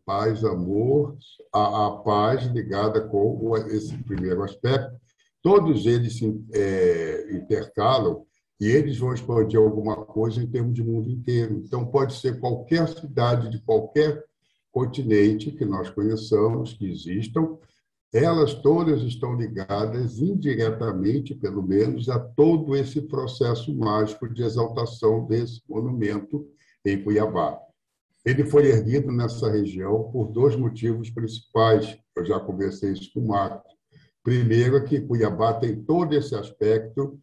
paz, amor, a paz ligada com esse primeiro aspecto. Todos eles se intercalam e eles vão expandir alguma coisa em termos de mundo inteiro. Então, pode ser qualquer cidade de qualquer continente que nós conheçamos, que existam, elas todas estão ligadas indiretamente, pelo menos, a todo esse processo mágico de exaltação desse monumento em Cuiabá. Ele foi erguido nessa região por dois motivos principais. Eu já conversei isso com o Marcos. Primeiro, é que Cuiabá tem todo esse aspecto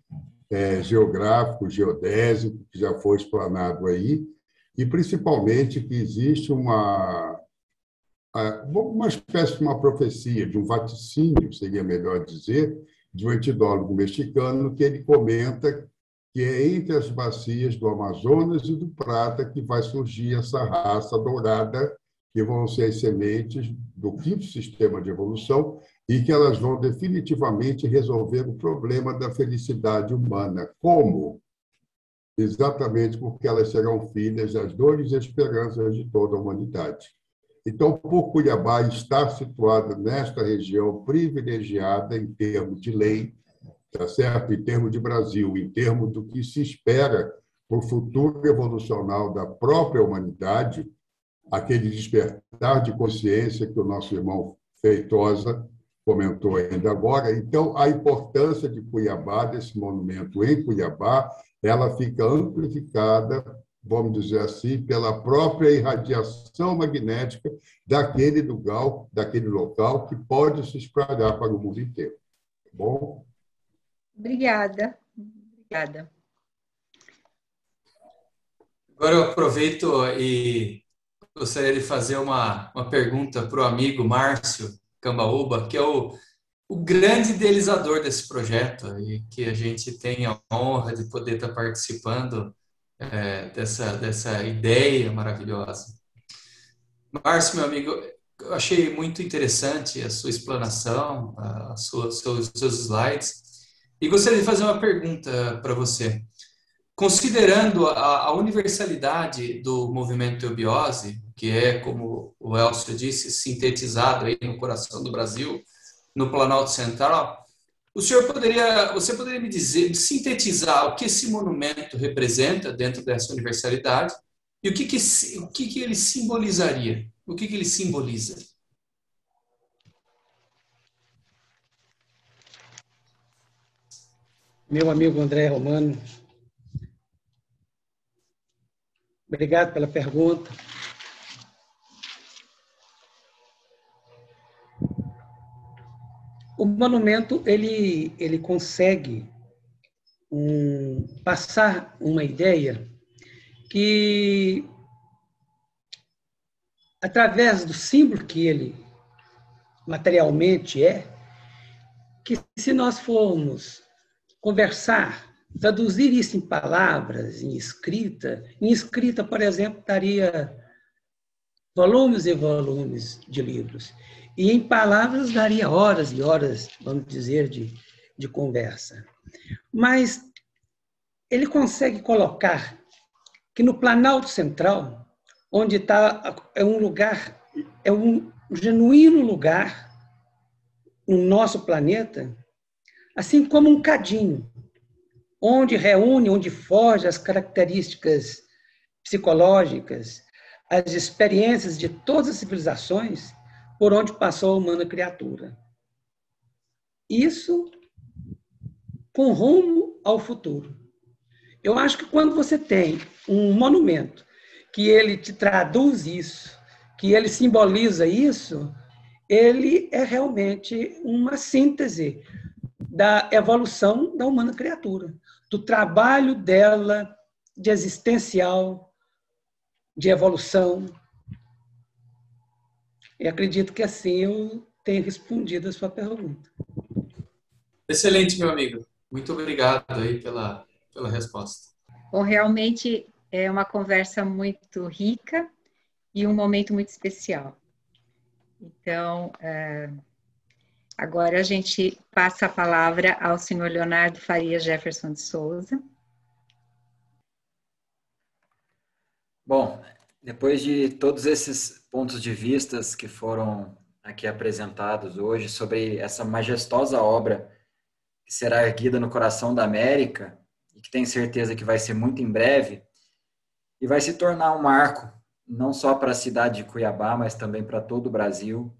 geográfico, geodésico, que já foi explanado aí, e principalmente que existe uma espécie de uma profecia, de um vaticínio, seria melhor dizer, de um etnólogo mexicano, que ele comenta que é entre as bacias do Amazonas e do Prata que vai surgir essa raça dourada, que vão ser as sementes do quinto sistema de evolução e que elas vão definitivamente resolver o problema da felicidade humana. Como? Exatamente porque elas serão filhas das dores e esperanças de toda a humanidade. Então, por Cuiabá estar situada nesta região privilegiada em termos de lei, tá certo? Em termos de Brasil, em termos do que se espera para o futuro evolucional da própria humanidade, aquele despertar de consciência que o nosso irmão Feitosa comentou ainda agora. Então, a importância de Cuiabá, desse monumento em Cuiabá, ela fica amplificada, vamos dizer assim, pela própria irradiação magnética daquele local que pode se espalhar para o mundo inteiro. Tá bom? Obrigada. Agora eu aproveito e gostaria de fazer uma pergunta para o amigo Márcio Cambaúba, que é o grande idealizador desse projeto e que a gente tem a honra de poder estar participando dessa ideia maravilhosa. Márcio, meu amigo, eu achei muito interessante a sua explanação, seus slides, e gostaria de fazer uma pergunta para você. Considerando a universalidade do movimento Eubiose, que é, como o Elcio disse, sintetizado aí no coração do Brasil, no Planalto Central, você poderia me dizer, sintetizar o que esse monumento representa dentro dessa universalidade e o que ele simbolizaria? O que ele simboliza? Meu amigo André Romano, obrigado pela pergunta. O monumento ele consegue passar uma ideia que, através do símbolo que ele materialmente que se nós formos conversar, traduzir isso em palavras, em escrita, por exemplo, daria volumes e volumes de livros. E em palavras daria horas e horas, vamos dizer, de conversa. Mas ele consegue colocar que no Planalto Central, onde está, é um genuíno lugar no nosso planeta, assim como um cadinho, onde reúne, onde foge as características psicológicas, as experiências de todas as civilizações por onde passou a humana criatura. Isso com rumo ao futuro. Eu acho que quando você tem um monumento que ele te traduz isso, que ele simboliza isso, ele é realmente uma síntese da evolução da humana criatura, do trabalho dela de existencial, de evolução. E acredito que assim eu tenho respondido a sua pergunta. Excelente, meu amigo. Muito obrigado aí pela resposta. Bom, realmente é uma conversa muito rica e um momento muito especial. Então, agora a gente passa a palavra ao senhor Leonardo Faria Jefferson de Souza. Bom, depois de todos esses pontos de vista que foram aqui apresentados hoje sobre essa majestosa obra que será erguida no coração da América e que tenho certeza que vai ser muito em breve e vai se tornar um marco não só para a cidade de Cuiabá, mas também para todo o Brasil,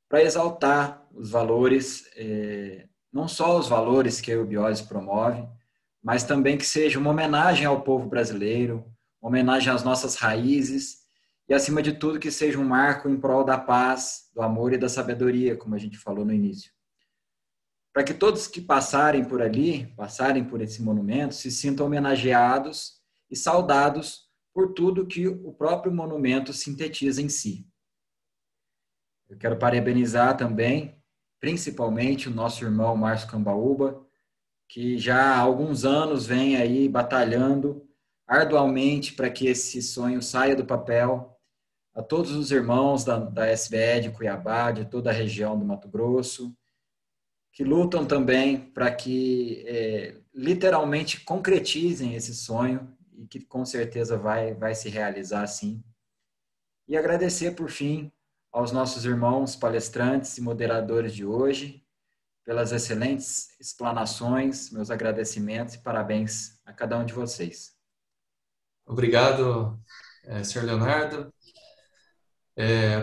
para exaltar os valores, não só os valores que a Eubiose promove, mas também que seja uma homenagem ao povo brasileiro, uma homenagem às nossas raízes e, acima de tudo, que seja um marco em prol da paz, do amor e da sabedoria, como a gente falou no início. Para que todos que passarem por ali, passarem por esse monumento, se sintam homenageados e saudados por tudo que o próprio monumento sintetiza em si. Eu quero parabenizar também, principalmente, o nosso irmão Márcio Cambaúba, que já há alguns anos vem aí batalhando arduamente para que esse sonho saia do papel. A todos os irmãos da SBE de Cuiabá, de toda a região do Mato Grosso, que lutam também para que literalmente concretizem esse sonho e que com certeza vai se realizar sim. E agradecer, por fim, aos nossos irmãos palestrantes e moderadores de hoje, pelas excelentes explanações, meus agradecimentos e parabéns a cada um de vocês. Obrigado, Sr. Leonardo.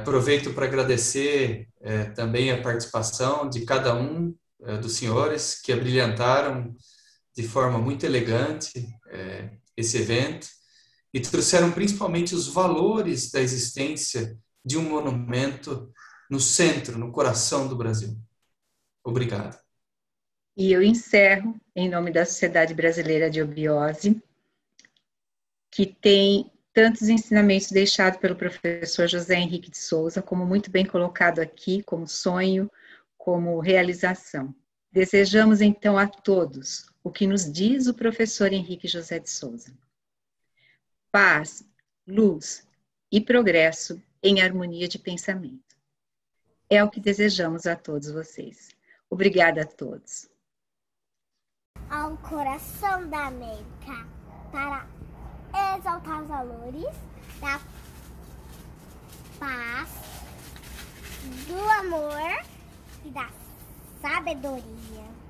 Aproveito para agradecer também a participação de cada um dos senhores que abrilhantaram de forma muito elegante esse evento e trouxeram principalmente os valores da existência de um monumento no centro, no coração do Brasil. Obrigado. E eu encerro em nome da Sociedade Brasileira de Eubiose, que tem tantos ensinamentos deixados pelo professor José Henrique de Souza, como muito bem colocado aqui, como sonho, como realização. Desejamos então a todos o que nos diz o professor Henrique José de Souza: paz, luz e progresso em harmonia de pensamento. É o que desejamos a todos vocês. Obrigada a todos. Ao coração da América, para exaltar os valores da paz, do amor e da sabedoria.